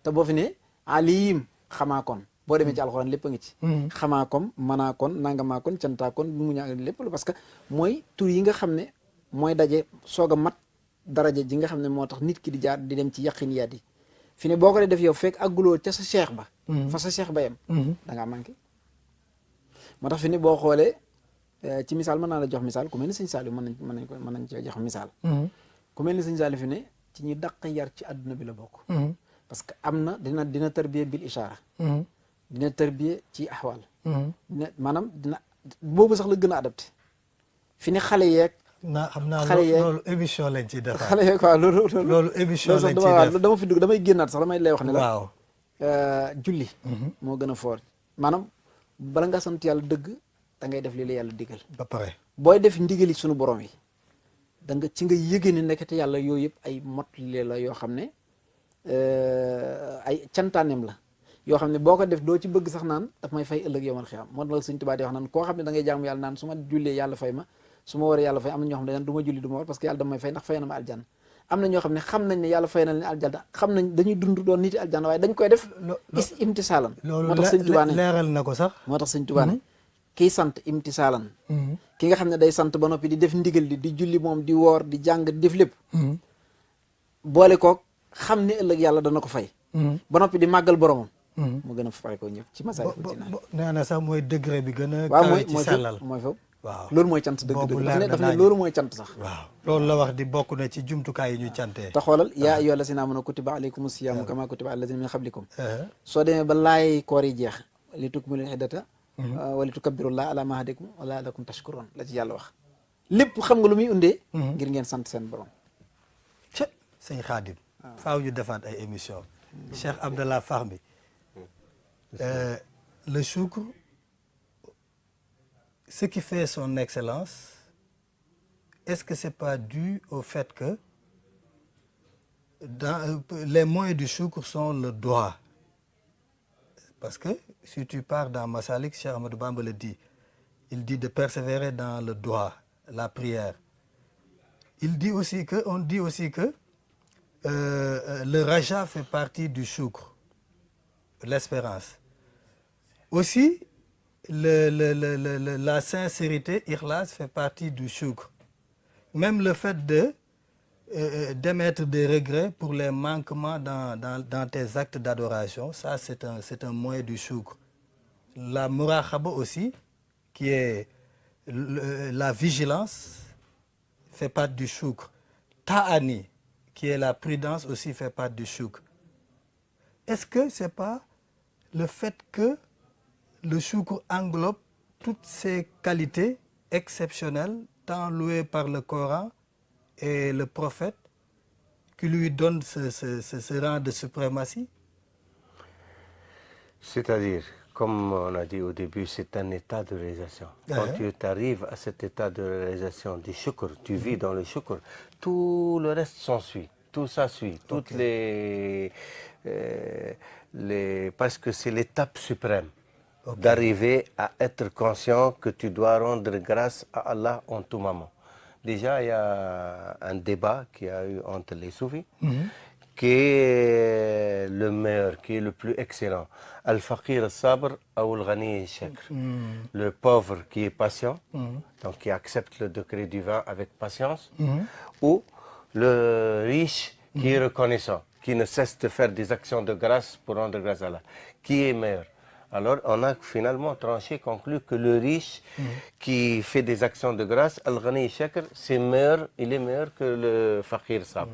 [SPEAKER 3] te boo fi ne alim xamaakoon boo demee ci alxuraan lépp a ngi ci xamaakoon manaakoon nangamaakoon cantaakoon muñaa lépp la parce que mooy tur yi nga xam ne mooy daje soog a mat daraja ji nga xam ne moo tax nit ki di jaar di dem ci yaqin yaat yi fi ne boo ko def yow fekk àgguloo ca sa cheikh ba fa sa cheikh ba yem da ngaa manqué moo tax fi ne boo xoolee ci misaal mën naa la jox misaal ku mel ni sëñ Saliou mën nañ cee jox misaal ku mel ni sëñ Saliou fi ne ci ñuy dàq yar ci àdduna bi la bokk parce que am na dina tarbiye bil ishaara dina tarbiye ci axwaal maanaam dina boobu sax la gën a adapté fi ne xale yeeg
[SPEAKER 1] xam naa loolu émission lañ ciy def
[SPEAKER 3] xale yeeg waaw
[SPEAKER 1] loolu émission lañ ciy def
[SPEAKER 3] dama fi dugg damay génnaat sax damay lay wax ne la
[SPEAKER 1] waaw
[SPEAKER 3] julli moo gën a fort maanaam bala nga sant yàlla dëgg da ngay def li la yàlla digal
[SPEAKER 1] ba pare
[SPEAKER 3] booy def ndigali sunu borom yi da nga ci nga yëge ne nekkate yàlla yooyu yëpp ay mottali la yoo xam ne ay cantaaneem la yoo xam ne boo ko def doo ci bëgg sax naan daf may fay ëllëg yomal xiyam moo tax Sëñ Tuubaa di wax naan koo xam ne da ngay jaamu yàlla naan su ma jullee yàlla fay ma su ma waree yàlla fay am na ñoo xam ne du ma julli du ma war parce que yàlla dama may fay ndax fay na ma aljanna am na ñoo xam ne xam nañ ne yàlla fay na leen aljanna xam nañ dañuy dund doon niti aljanna waaye dañ koy def imtisaalan moo tax sëñ Tuubaa ne
[SPEAKER 1] leeral na ko sax
[SPEAKER 3] moo tax sëñ Tuubaa ne kii sant imtisaalan ki nga xam ne day sant ba noppi di def ndigal di julli moom di woor di jàng di def lépp boole koog xam ne ëllëg yàlla dana ko fay ba noppi di màggal boromam mu gën a fay ko ñëpp ci Masaalikul Jinaan
[SPEAKER 1] nee na sax mooy degré bi gën a
[SPEAKER 3] waaw
[SPEAKER 1] kawe ci sellal
[SPEAKER 3] mooy foofu
[SPEAKER 1] waaw
[SPEAKER 3] loolu mooy cant dëgg daf ne loolu mooy cant sax
[SPEAKER 1] waaw loolu la wax di bokk na ci jumtukaay yi ñu cantee
[SPEAKER 3] te xoolal yaa ayyuhaa llaziina aamanuu kutiba alaykumu siyaamu kamaa kutiba alal laziina min qablikum soo demee ba laay koor yi jeex li tukmilul iddata wa li tukabbirullaaha alaa maa hadakum wa la'allakum tashkuruun la ci yàlla wax lépp xam nga lu muy undee ngir ngeen sant seen borom
[SPEAKER 1] ca sëñ Xaadim faaw ñu defaat ay émission Cheikh Abdallah Fahmi le choukr ce qui fait son excellence est-ce que c'est pas dû au fait que les moyens du choukr sont le doigt parce que si tu pars dans Masalik, Cheikh Ahmadou Bamba le dit, il dit de persévérer dans le doigt, la prière. On dit aussi que le raja fait partie du choukr, l'espérance. Aussi, la sincérité, ikhlas, fait partie du choukr. Même le fait d'émettre des regrets pour les manquements dans tes actes d'adoration, ça c'est un moyen du choukr. La murakhaba aussi, qui est la vigilance, fait partie du choukr. Ta'ani, qui est la prudence, aussi fait partie du choukr. Est-ce que c'est pas le fait que le choukr englobe toutes ces qualités exceptionnelles, tant louées par le Coran et le prophète, qui lui donne ce rang de suprématie?
[SPEAKER 2] C'est-à-dire, comme on a dit au début, c'est un état de réalisation. Quand tu arrives à cet état de réalisation du shukr, tu vis dans le shukr, tout le reste s'ensuit, tout ça suit, toutes parce que c'est l'étape suprême d'arriver à être conscient que tu dois rendre grâce à Allah en tout moment. Déjà, il y a un débat qui a eu entre les soufis, qui est le meilleur, qui est le plus excellent. Al-Faqir al-Sabr ou al-Ghani al-Shakr. Le pauvre qui est patient, donc qui accepte le décret divin avec patience, ou le riche qui est reconnaissant, qui ne cesse de faire des actions de grâce pour rendre grâce à Allah. Qui est meilleur? Alors, on a finalement tranché, conclu que le riche qui fait des actions de grâce, Al-Ghani Shakr, il est meilleur que le Faqir Sabr.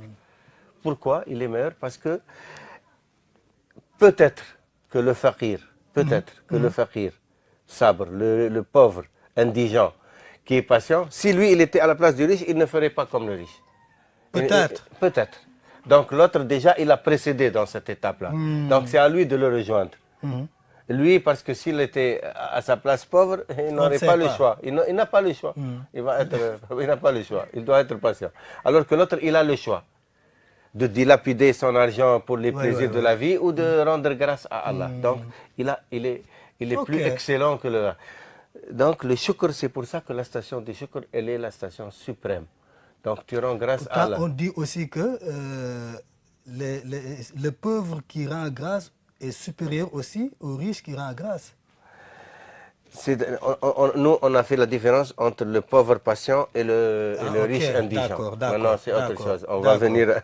[SPEAKER 2] Pourquoi il est meilleur? Parce que peut-être que le Faqir, Sabr, le pauvre, indigent, qui est patient, si lui, il était à la place du riche, il ne ferait pas comme le riche.
[SPEAKER 1] Peut-être.
[SPEAKER 2] Peut-être. Donc, l'autre, déjà, il a précédé dans cette étape-là. Donc, c'est à lui de le rejoindre. Lui, parce que s'il était à sa place pauvre, il n'aurait pas le choix. Il n'a pas le choix. Il n'a pas le choix. Il doit être patient. Alors que l'autre, il a le choix de dilapider son argent pour les plaisirs de la vie ou de rendre grâce à Allah. Donc, il est plus excellent que le... Donc, le shukr, c'est pour ça que la station du shukr, elle est la station suprême. Donc, tu rends grâce à Allah.
[SPEAKER 1] On dit aussi que le pauvre qui rend grâce est supérieur aussi au riche qui rend grâce.
[SPEAKER 2] Nous, on a fait la différence entre le pauvre patient et le riche indigent. Maintenant, c'est autre chose. On va venir...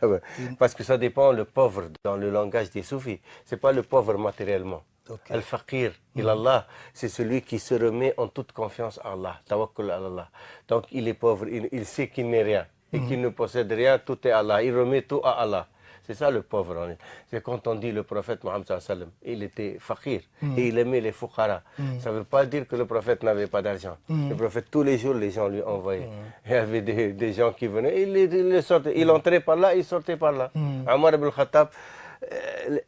[SPEAKER 2] Parce que ça dépend, le pauvre, dans le langage des soufis. Ce n'est pas le pauvre matériellement. Al-Faqir, ilallah, c'est celui qui se remet en toute confiance à Allah. Tawakkul à Allah. Donc, il est pauvre, il sait qu'il n'est rien. Et qu'il ne possède rien, tout est Allah. Il remet tout à Allah. C'est ça le pauvre. C'est quand on dit le prophète Mohammed sallallahu alayhi wa sallam, il était faqir et il aimait les fuqara. Ça ne veut pas dire que le prophète n'avait pas d'argent. Le prophète, tous les jours, les gens lui envoyaient. Il y avait des gens qui venaient, il sortait. Il entrait par là, il sortait par là. Omar ibn Khattab,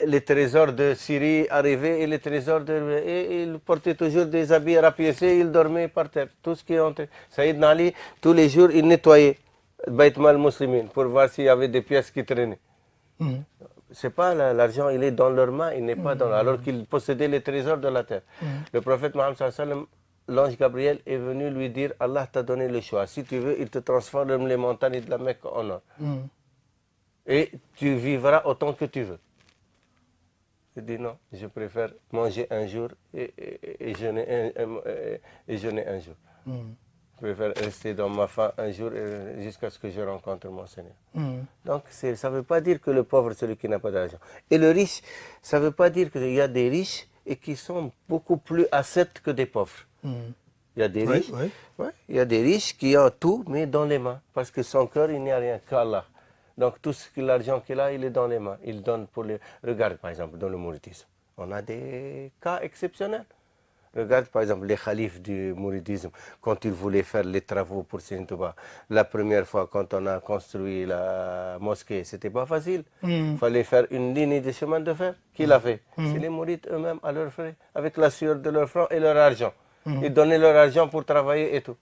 [SPEAKER 2] les trésors de Syrie arrivaient et les trésors et il portait toujours des habits rapiécés, il dormait par terre. Tout ce qui entrait. Sayyidina Ali, tous les jours, il nettoyait Bayt Mal Muslimin pour voir s'il y avait des pièces qui traînaient. C'est pas l'argent, il est dans leurs mains, il n'est pas dans... Alors qu'ils possédaient les trésors de la terre. Le prophète Mohammed sallallahu alayhi wa sallam, l'ange Gabriel est venu lui dire, Allah t'a donné le choix. Si tu veux, il te transforme les montagnes de la Mecque en or. et tu vivras autant que tu veux. Je dis non, je préfère manger un jour et jeûner un jour. Je préfère rester dans ma faim un jour jusqu'à ce que je rencontre mon Seigneur. Donc, ça ne veut pas dire que le pauvre, c'est celui qui n'a pas d'argent. Et le riche, ça ne veut pas dire qu'il y a des riches et qui sont beaucoup plus ascètes que des pauvres. Il y a des riches, il y a des riches qui ont tout, mais dans les mains. Parce que son cœur, il n'y a rien qu'Allah. Donc, tout l'argent qu'il a, il est dans les mains. Il donne pour les... Regarde, par exemple, dans le mouridisme. On a des cas exceptionnels. Regarde, par exemple, les khalifes du mouridisme, quand ils voulaient faire les travaux pour Serigne Touba. La première fois, quand on a construit la mosquée, c'était pas facile. Il fallait faire une ligne de chemin de fer. Qui l'a fait? C'est les mourides eux-mêmes, à leurs frais, avec la sueur de leur front et leur argent. Ils donnaient leur argent pour travailler et tout.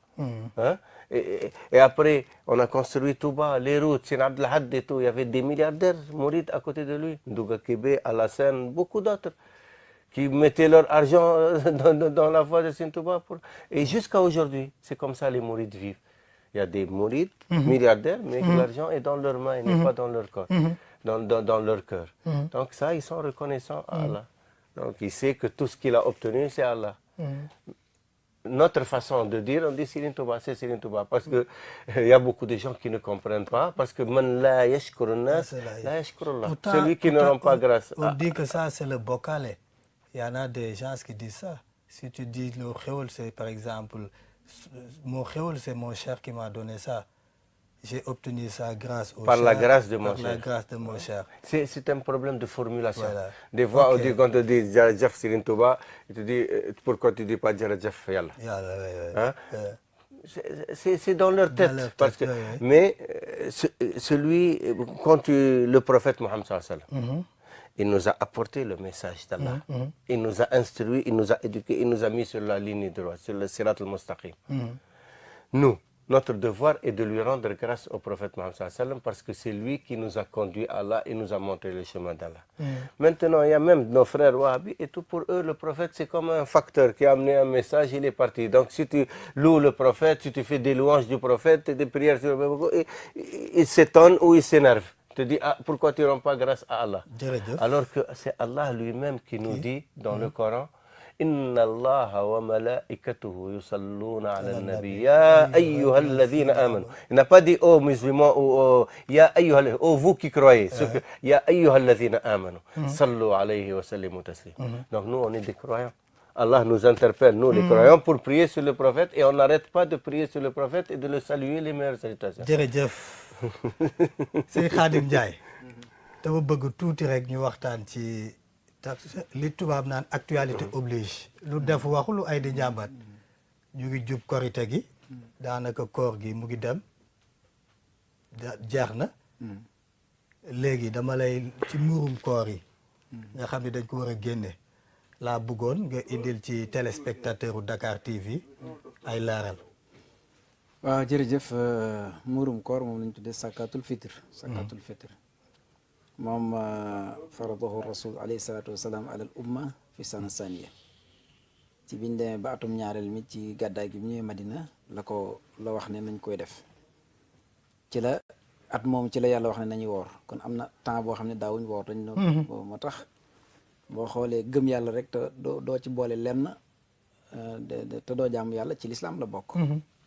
[SPEAKER 2] Hein? Et après, on a construit Touba, les routes, Sine Abdelhad et tout. Il y avait des milliardaires mourides à côté de lui. Ndouga Kébé, Alassane, beaucoup d'autres, qui mettaient leur argent dans la voie de Serigne Touba. Et jusqu'à aujourd'hui, c'est comme ça les mourides vivent. Il y a des mourides milliardaires, mais l'argent est dans leurs mains, il n'est pas dans leur corps, dans leur cœur. Donc ça, ils sont reconnaissants à Allah. Donc il sait que tout ce qu'il a obtenu, c'est Allah. Notre façon de dire, on dit Serigne Touba, c'est Serigne Touba, parce qu'il y a beaucoup de gens qui ne comprennent pas, parce que man la yashkurun nas, la yashkurullah. Celui qui ne rend pas grâce.
[SPEAKER 1] On dit que ça, c'est le bokale. Il y en a des gens qui disent ça. Si tu dis le khéol, c'est par exemple, mon khéol, c'est mon cher qui m'a donné ça. J'ai obtenu ça grâce au
[SPEAKER 2] Par
[SPEAKER 1] cher,
[SPEAKER 2] la grâce de mon
[SPEAKER 1] par
[SPEAKER 2] cher.
[SPEAKER 1] la grâce de mon cher.
[SPEAKER 2] C'est un problème de formulation.
[SPEAKER 1] Voilà.
[SPEAKER 2] Des fois,
[SPEAKER 1] Ok.
[SPEAKER 2] quand on te dit Jarajaf Serigne Touba, il te dit pourquoi tu ne dis pas Jarajaf Yallah. Hein? C'est dans leur tête.
[SPEAKER 1] leur
[SPEAKER 2] Parce que,
[SPEAKER 1] tête, ouais.
[SPEAKER 2] Mais quand le prophète Mohammed sallallahu alayhi wa sallam, il nous a apporté le message d'Allah. Il nous a instruits, il nous a éduqués, il nous a mis sur la ligne droite, sur le sirat al-mustaqim. Nous, notre devoir est de lui rendre grâce au prophète Mohammed sallallahu alayhi wa sallam, parce que c'est lui qui nous a conduits à Allah et nous a montré le chemin d'Allah. Maintenant, il y a même nos frères wahhabis et tout, pour eux, le prophète, c'est comme un facteur qui a amené un message, il est parti. Donc, si tu loues le prophète, si tu fais des louanges du prophète et des prières sur le prophète, il s'étonne ou il s'énerve. Te dit, pourquoi tu ne rends pas grâce à Allah? Alors que c'est Allah lui-même qui nous dit dans le Coran, Inna Allah wa malaikatuhu yusalluna ala nabi ya ayyuhalladhina amanu. Il n'a pas dit oh musulmans ou oh ya ayyuhal, oh vous qui croyez. Ya ayyuhalladhina amanu. Sallu alayhi wa sallimu taslim. Donc nous on est des croyants. Allah nous interpelle, nous les croyants, pour prier sur le prophète, et on n'arrête pas de prier sur le prophète et de le saluer les meilleures salutations.
[SPEAKER 1] Jërëjëf Serigne Khadim Ndiaye dama bëgg tuuti rek ñu waxtaan ci li tubaab naan actualité oblige. Lu def waxu lu ay di njàmbat. ñu ngi jub korite gi daanaka koor gi mu ngi dem jeex na. léegi dama lay ci muurum koor yi nga xam ne dañ ko war a génne laa bëggoon nga indil ci téléspectateur u Dakar TV ay laaral.
[SPEAKER 3] waaw jërëjëf muurum koor moom lañ tuddee sakatul fitr. sakatul fitr moom faradahu rasul alayhi salatu wasalaam alal umma fi sana saniya. ci biñ demee ba atum ñaareel mi ci gàddaay gi bu ñëwee Madina la wax ne nañ koy def. ci la at moom ci la yàlla wax ne nañuy woor kon am na temps boo xam ne daawuñ woor dañ no moo tax boo xoolee gëm yàlla rek te doo ci boole lenn te doo jaamu yàlla ci lislaam la bokk.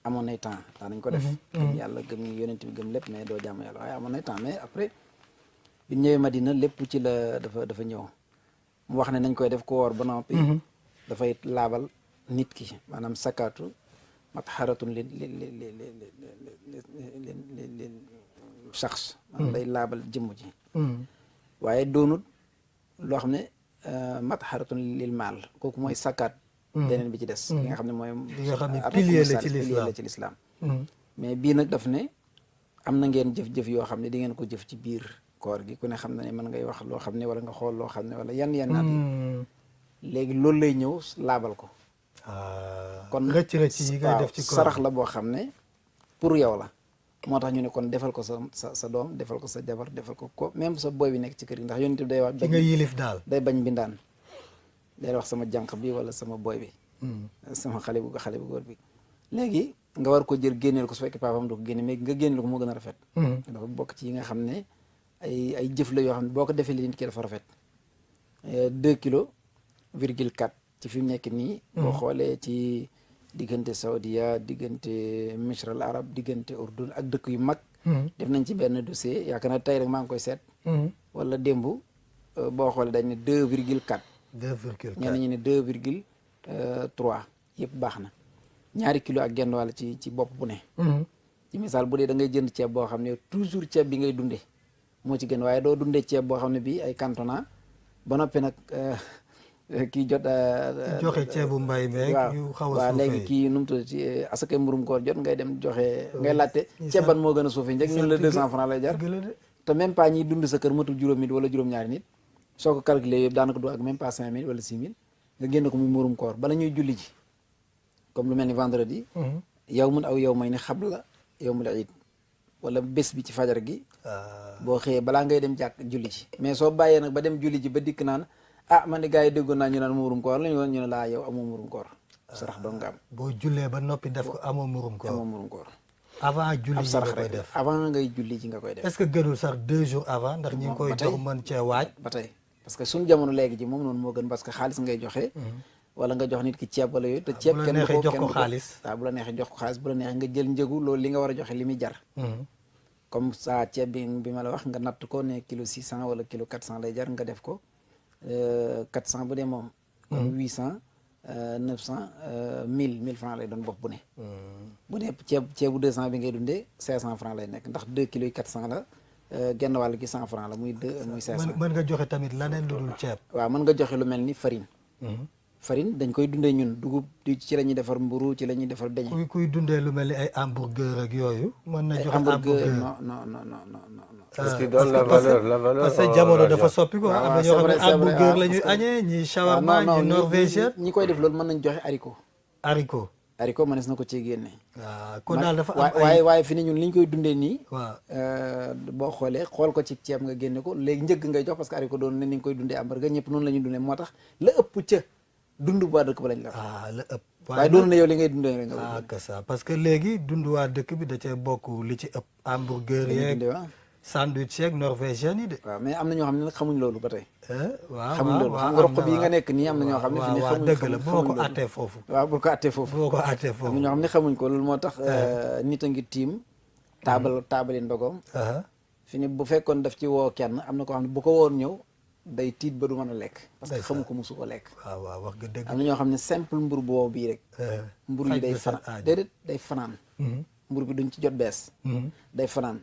[SPEAKER 3] amoon nay temps daanañ ko def. gëm yàlla gëm yonent bi gëm lépp mais doo jaamu yàlla waaye amoon nay temps mais après bi ñëwee Madina lépp ci la dafa ñëw mu wax ne nañ koy def ko woor ba noppi. dafay laabal nit ki maanaam sakkaatu matharatun li shaxs maanaam day laabal jëmm ji. waaye doonut loo xam ne matharatun lil maal kooku mooy sakkaat. beneen bi ci des. li nga xam ne mooy.
[SPEAKER 1] li nga xam ne pilier la
[SPEAKER 3] ci lislaam mais bii nag daf ne am na ngeen jëf-jëf yoo xam ne di ngeen ko jëf ci biir koor gi ku ne xam na ne mën ngay wax loo xam ne wala nga xool loo xam ne wala yan naat yi léegi loolu lay ñëw laabal ko.
[SPEAKER 1] kon rëcc yi ngay def ci koor
[SPEAKER 3] sarax la boo xam ne pour yow la. moo tax ñu ne kon defal ko sa doom defal ko sa jabar defal ko même sa boy bi nekk ci kër gi ndax yonent bi day wax.
[SPEAKER 1] ki nga yilif daal
[SPEAKER 3] day bañ mbindaan. day wax sama jànq bi wala sama boy bi. sama xale bu góor bi. léegi nga war ko jël génneel ko su fekkee papaam du ko génne mais nga génneel ko moo gën a rafet. dafa bokk ci yi nga xam ne ay jëf la yoo xam ne boo ko defee li nit ki dafa rafet 2 kilos virgule 4 ci fi mu nekk nii boo xoolee ci diggante Saudiya diggante Misr al Arab diggante Urdun ak dëkk yu mag def nañ ci benn dossier yaakaar naa tey rek maa ngi koy seet wala démb boo xoolee dañ ne 2,4 ñenn ñi ne 2,3 yëpp baax na ñaari kilo ak genn wàll ci bopp bu ne ci misaal bu dee da ngay jënd ceeb boo xam ne toujours ceeb bi ngay dundee moo ci gën waaye doo dundee ceeb boo xam ne bii ay cantonat ba noppi nag kii jot
[SPEAKER 1] joxe ceebu mbay meeg yu xaw a
[SPEAKER 3] waaw léegi kii nu mu tudd ci asakay mburum koor jot ngay dem joxe ngay laajte ceeb ban moo gën a suufee njëg ñun la 200 francs lay jar te même pas ñiy dund sa kër matul juróom nit wala juróom-ñaari nit soo ko calculé yëpp daanaka du ak même pas 5000 wala 6000 nga génn ko muy mburum koor bala ñuy julli ji comme lu mel ni vendredi yow mun aw yow may ni xab la yow mu la it wala bés bi ci fajar gi boo xëyee balaa ngay dem jàkk julli ji mais soo bàyyee nag ba dem julli ji ba dikk naan man de gars yi déggoon naa ñu naan murum koor la ñu ne laa yow amoo murum koor sarax doo nga am
[SPEAKER 1] boo jullee ba noppi def ko amoo murum koor avant julli ji nga koy def
[SPEAKER 3] avant ngay julli ji nga koy def
[SPEAKER 1] est-ce que gënul sax 2 jours avant ndax ñi ngi koy jox mën cee waaj
[SPEAKER 3] ba tey parce que suñu jamono léegi ji moom noonu moo gën parce que xaalis ngay joxe wala nga jox nit ki ceeb wala yooyu te ceeb kenn du ko
[SPEAKER 1] jox ko xaalis
[SPEAKER 3] waaw bu la neexee jox ko xaalis bu la neexee nga jël njëgu loolu li nga war a joxe li muy jar comme ça ceeb bi ma la wax nga natt ko ne kilo 600 wala kilo 400 lay jar nga def ko 400 bu dee moom kon 800 900 1000 francs lay doon bopp bu ne bu dee ceebu 200 bi ngay dundee 500 francs lay nekk ndax 2 kilos yi 400 la genn wàll gi 100 francs la muy 500
[SPEAKER 1] mën nga joxe tamit leneen lu dul ceeb
[SPEAKER 3] waaw mën nga joxe lu mel ni farine farine dañ koy dundee ñun dugub ci la ñuy defar mburu ci la ñuy defar beñe
[SPEAKER 1] kuy dundee lu mel ni ay hamburger ak yooyu mën na joxe hamburger
[SPEAKER 3] non
[SPEAKER 2] parce que donne la valeur
[SPEAKER 1] parce que jamono dafa soppi ko am na ñoo xam ne hamburger la ñuy añee ñi shawarma ñi norvégien
[SPEAKER 3] ñi koy def loolu mën nañ joxe haricot mënees na ko ci génne
[SPEAKER 1] waaw kon daal dafa am
[SPEAKER 3] waaye fi ne ñun li ñu koy dundee nii
[SPEAKER 1] waaw
[SPEAKER 3] boo xoolee xool ko ci ceeb nga génne ko léegi njëgg ngay jox parce que haricot doon ne ni nga koy dundee hamburger ñëpp noonu la ñuy dundee moo tax la ëpp ca dund waa dëkk ba lañ la
[SPEAKER 1] la ëpp
[SPEAKER 3] waaye doon na yow li ngay dundee rek nga
[SPEAKER 1] que ça parce que léegi dund waa dëkk bi da cee bokk li ci ëpp hamburger yeeg sandwich yeeg norvégien yi de
[SPEAKER 3] waaw mais am na ñoo xam ne nag xamuñ loolu ba tey
[SPEAKER 1] waaw
[SPEAKER 3] xamuñ loolu xam nga roq bii nga nekk nii am na ñoo xam ne fi ne xamuñ
[SPEAKER 1] dëgg la boo ko attee foofu
[SPEAKER 3] waaw boo ko attee foofu am na ñoo xam ne xamuñ ko loolu moo tax nit a ngi tiim taabali ndogoom fi ne bu fekkoon daf ci woo kenn am na ko xam ne bu ko woon ñëw day tiit ba du mën a lekk parce que xamu ko musu ko lekk
[SPEAKER 1] waaw wax nga dëgg
[SPEAKER 3] am na ñoo xam ne simple mburu boobu bii rek mburu yi day fanaan déedéet day fanaan mburu bi duñ ci jot bees day fanaan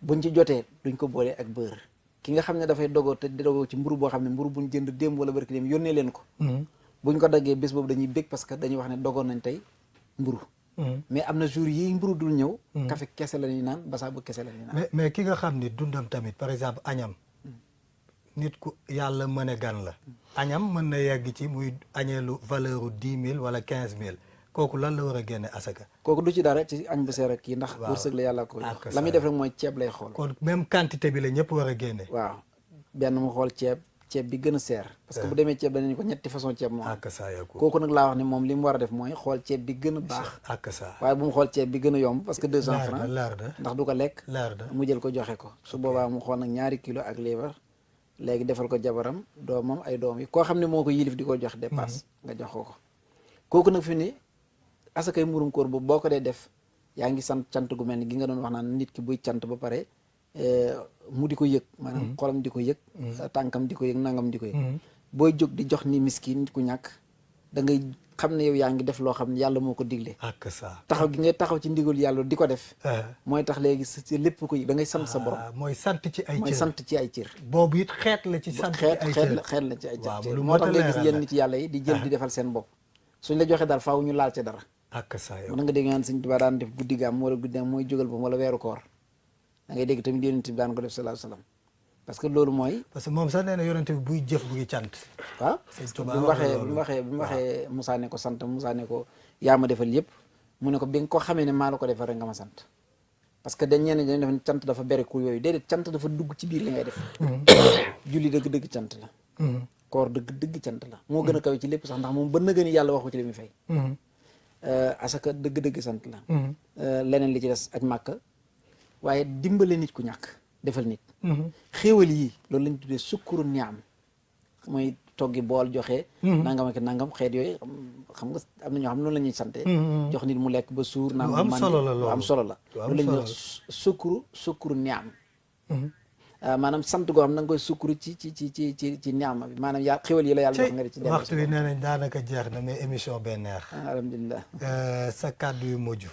[SPEAKER 3] buñ ci jotee duñ ko boole ak beurre ki nga xam ne dafay dogoo te di dogoo ci mburu boo xam ne mburu buñ jënd démb wala barki démb yónnee leen ko buñ ko daggee bés boobu dañuy bég parce que dañuy wax ne dogoon nañ tey mburu mais am na jour yi mburu dul ñëw café kese la ñuy naan basaabu kese la ñuy naan
[SPEAKER 1] mais ki nga xam ni dundam tamit par exemple añam nit ku yàlla mën a gan la añam mën na yegg ci muy añeelu valeur u 10 000 wala 15 000 kooku lan la war a génne asaka
[SPEAKER 3] kooku du ci dara ci añ bu seer ak kii ndax wërsëg la yàlla ko la muy def rek mooy ceeb lay xool
[SPEAKER 1] kon même quantité bi la ñëpp war a génne
[SPEAKER 3] waaw benn mu xool ceeb bi gën a seer parce que bu demee ceeb danañ ko ñetti façon ceeb moo am kooku nag laa wax ne moom li mu war a def mooy xool ceeb bi gën a baax waaye bu mu xool ceeb bi gën a yomb parce que 200 francs ndax du ko lekk mu jël ko joxe ko su boobaa mu xool nag ñaari kilo ak liibar léegi defal ko jabaram doomam ay doom yi koo xam ne moo ko yilif di ko jox dépasse nga jox ko kooku nag fi ni asakay murum koor boobu boo ko dee def yaa ngi sant cant gu mel ni gi nga doon wax naan nit ki buy cant ba pare mu di ko yëg maanaam xolam di ko yëg tànkam di ko yëg nangam di ko yëg booy jóg di jox ni miskin nit ku ñàkk da ngay xam ne yow yaa ngi def loo xam ne yàlla moo ko digle
[SPEAKER 1] ak ça
[SPEAKER 3] taxaw gi ngay taxaw ci ndigal yàlla di ko def mooy tax léegi si lépp ko da ngay sant sa borom
[SPEAKER 1] mooy sant ci ay cër
[SPEAKER 3] mooy sant ci ay cër
[SPEAKER 1] boobu it xeet la ci sant ci ay cër
[SPEAKER 3] xeet la ci ay cër moo tax ngay gis yenn nit yàlla yi di jël di defal seen bopp suñ la joxee daal faaw ñu laal ca dara
[SPEAKER 1] ak ça yow
[SPEAKER 3] mën nga dégg naan Sëñ Tuubaa daan def guddi gaam wala guddi gaam mooy jógal ba wala weeru koor da ngay dégg tamit yonent bi daan ko def sallallahu alayhi wasallam parce que loolu mooy
[SPEAKER 1] parce que moom sax nee na yonent bi buy jëf bu ngi cant
[SPEAKER 3] waaw bi mu waxee Moussa ne ko sant Moussa ne ko yaa ma defal yëpp mu ne ko bi nga ko xamee ne maa la ko defal rek nga ma sant parce que dañ ñenn dañ def cant dafa bere ku yooyu déedéet cant dafa dugg ci biir li ngay def julli dëgg-dëgg cant la koor dëgg cant la moo gën a kawe ci lépp sax ndax moom ba na gën yàlla wax ko ci li muy fay asaka dëgg-dëgg sant la leneen li ci des ak màkk waaye dimbale nit ku ñàkk defal nit xéewal yi loolu lañ tuddee sukkuru niam mooy toggi bool joxe nangam ak nangam xeet yooyu xam nga am na ñoo xam ne noonu la ñuy sante jox nit mu lekk ba suur naan
[SPEAKER 1] am solo la
[SPEAKER 3] lu am solo la loolu la ñuy wax sukkuru niam maanaam sant goo xam na nga koy sukkuru ci niam bi maanaam yaa xéwal yi la yàlla jox nga di ci
[SPEAKER 1] waxtu wi nee nañ daanaka jeex na mais émission bee neex
[SPEAKER 3] alhamdulilah
[SPEAKER 1] sa kàddu yu mujj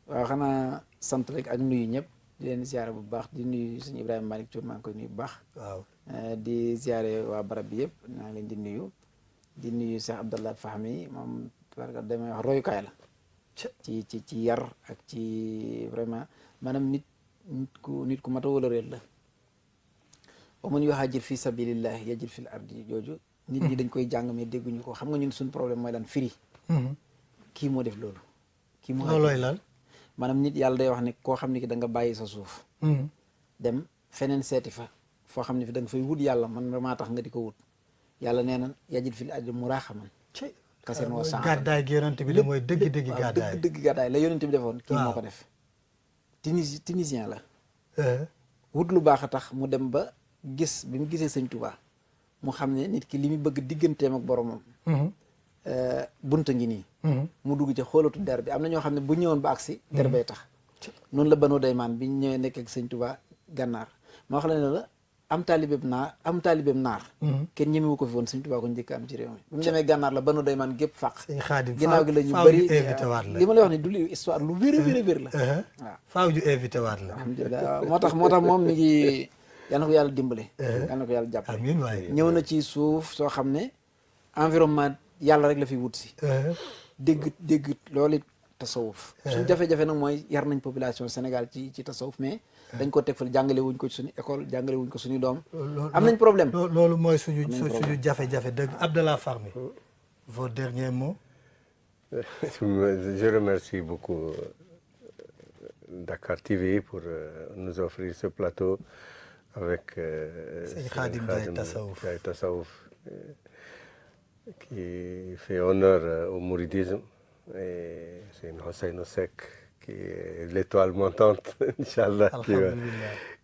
[SPEAKER 3] waaw xanaa sant rek ak nuyu ñëpp di leen ziare bu baax di nuyu suñu Ibrahima Malick Thioune maa ngi koy nuyu bu baax
[SPEAKER 1] waaw
[SPEAKER 3] di ziare waa barab bi yëpp maa ngi leen di nuyu Cheikh Abdallah Fahmi moom barka damay wax royukaay la ci yar ak ci vraiment maanaam nit ku mat a wala réel la wa man yuhaajir fi sabilillahi yajid fil ardi jooju nit ñi dañ koy jàng mais dégguñu ko xam nga ñun suñu problème mooy lan firi kii moo def loolu kii moo
[SPEAKER 1] loolooy lan
[SPEAKER 3] maanaam nit yàlla day wax ne koo xam ne ki da nga bàyyi sa suuf dem feneen seeti fa foo xam ne fi da nga fay wut yàlla man maa tax nga di ko wut yàlla nee na yajid fil ardi muraaxaman kasen wa san
[SPEAKER 1] gàddaay gi yonent bi de mooy dëgg-dëgg gàddaay
[SPEAKER 3] dëgg gàddaay la yonent bi defoon kii moo ko def tunisien la wut lu baax a tax mu dem ba gis bi mu gisee sëñ Touba mu xam ne nit ki li mu bëgg digganteem ak boromam bunta ngi nii mu dugg ci xoolatu der bi am na ñoo xam ne bu ñëwoon ba agsi der bay tax noonu la Banu Daymaan bi ñëwee nekk ak sëñ Touba gànnaar ma wax la ne la am taalibeem naar kenn ñemewu ko fi woon sëñ Touba ko njëkk am ci réew mi bu mu demee gànnaar la Banu Daymaan gépp fàq ginnaaw gi la ñu bëri li ma lay wax ne du li histoire lu wér a wér la waaw
[SPEAKER 1] faaw ñu invité waat la
[SPEAKER 3] alhamdulilah moo tax moom mi ngi yal na ko yàlla dimbale yal na ko yàlla jàppale
[SPEAKER 1] amiin waay
[SPEAKER 3] ñëw na ci suuf soo xam ne environnement yàlla rek la fi wut si dégg loolu tasawuf suñu jafe-jafe nag mooy yar nañ population Sénégal ci tasawuf mais dañ ko teg fal jàngale wuñ ko ci suñu école jàngale wuñ ko suñu doom am nañ problème
[SPEAKER 1] loolu mooy suñu jafe-jafe dëgg Abdallah Fahmi vos derniers mots
[SPEAKER 2] je remercie beaucoup Dakar TV pour nous offrir ce plateau avec
[SPEAKER 1] Khadim Ndiaye
[SPEAKER 2] Tassaouf qui fait honneur au mouridisme et c'est une Hossein Seck qui est l'étoile montante Inch'Allah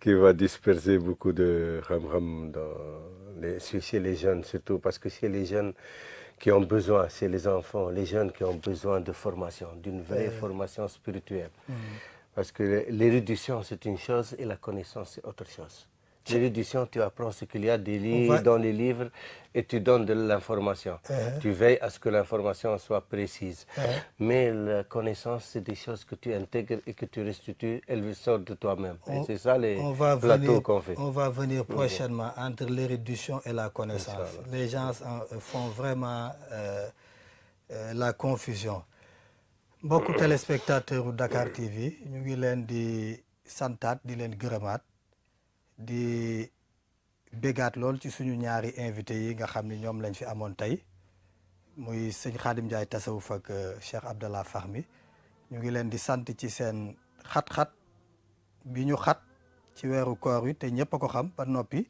[SPEAKER 2] qui va disperser beaucoup de khamkham chez les jeunes surtout parce que chez les jeunes qui ont besoin, c'est les enfants, les jeunes qui ont besoin de formation, d'une vraie formation spirituelle. Parce que l'érudition, c'est une chose et la connaissance, c'est autre chose. L'érudition, tu apprends ce qu'il y a dans les livres et tu donnes de l'information. Tu veilles à ce que l'information soit précise. Mais la connaissance, c'est des choses que tu intègres et que tu restitues, elles sortent de toi-même. Et c'est ça les plateaux qu'on fait.
[SPEAKER 1] On va venir prochainement entre l'érudition et la connaissance. Les gens font vraiment la confusion. Mbokku téléspectateurs u Dakar TV ñu ngi leen di santaat di leen gërëmaat di bégaat lool ci suñu ñaari invité yi nga xam ni ñoom lañ fi amoon tey muy sëñ Khadim Ndiaye Tassaouf ak Cheikh Abdallah Fahmi ñu ngi leen di sant ci seen xat-xat bi ñu xat ci weeru koor wi te ñëpp a ko xam ba noppi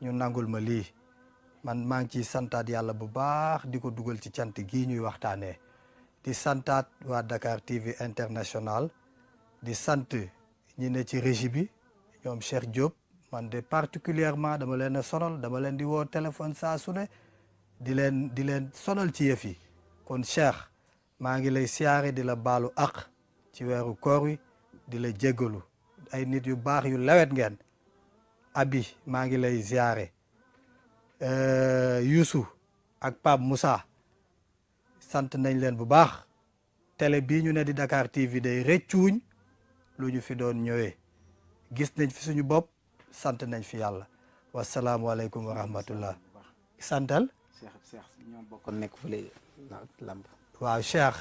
[SPEAKER 1] ñu nangul ma lii man maa ngi ciy santaat yàlla bu baax di ko dugal ci cant gii ñuy waxtaanee di santaat waa Dakar TV International di sant ñi ne ci régie bi ñoom Cheikh Diop man de particulièrement dama leen a sonal dama leen di woo téléphone saa su ne di leen sonal ci yëf yi kon Cheikh maa ngi lay siyaare di la baalu ak ci weeru koor wi di la jéggalu ay nit yu baax yu lewet ngeen Abi maa ngi lay siyaare Youssou ak Pape Moussa sant nañ leen bu baax télé bii ñu ne di Dakar TV day rëccuuñ lu ñu fi doon ñëwee gis nañ fi suñu bopp sant nañ fi yàlla wasalaamualeykum wa rahmatullah santal
[SPEAKER 3] Cheikh ñoo bokkoon nekk fële Lamp
[SPEAKER 1] waaw Cheikh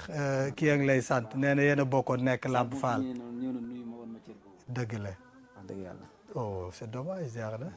[SPEAKER 1] kii a ngi lay sant nee na yéen a bokkoon nekk Lamp Fall
[SPEAKER 3] ñëw na nuyu ma woon ma cër boobu
[SPEAKER 1] dëgg la
[SPEAKER 3] wax dëgg yàlla
[SPEAKER 1] oh c'est dommage jeex na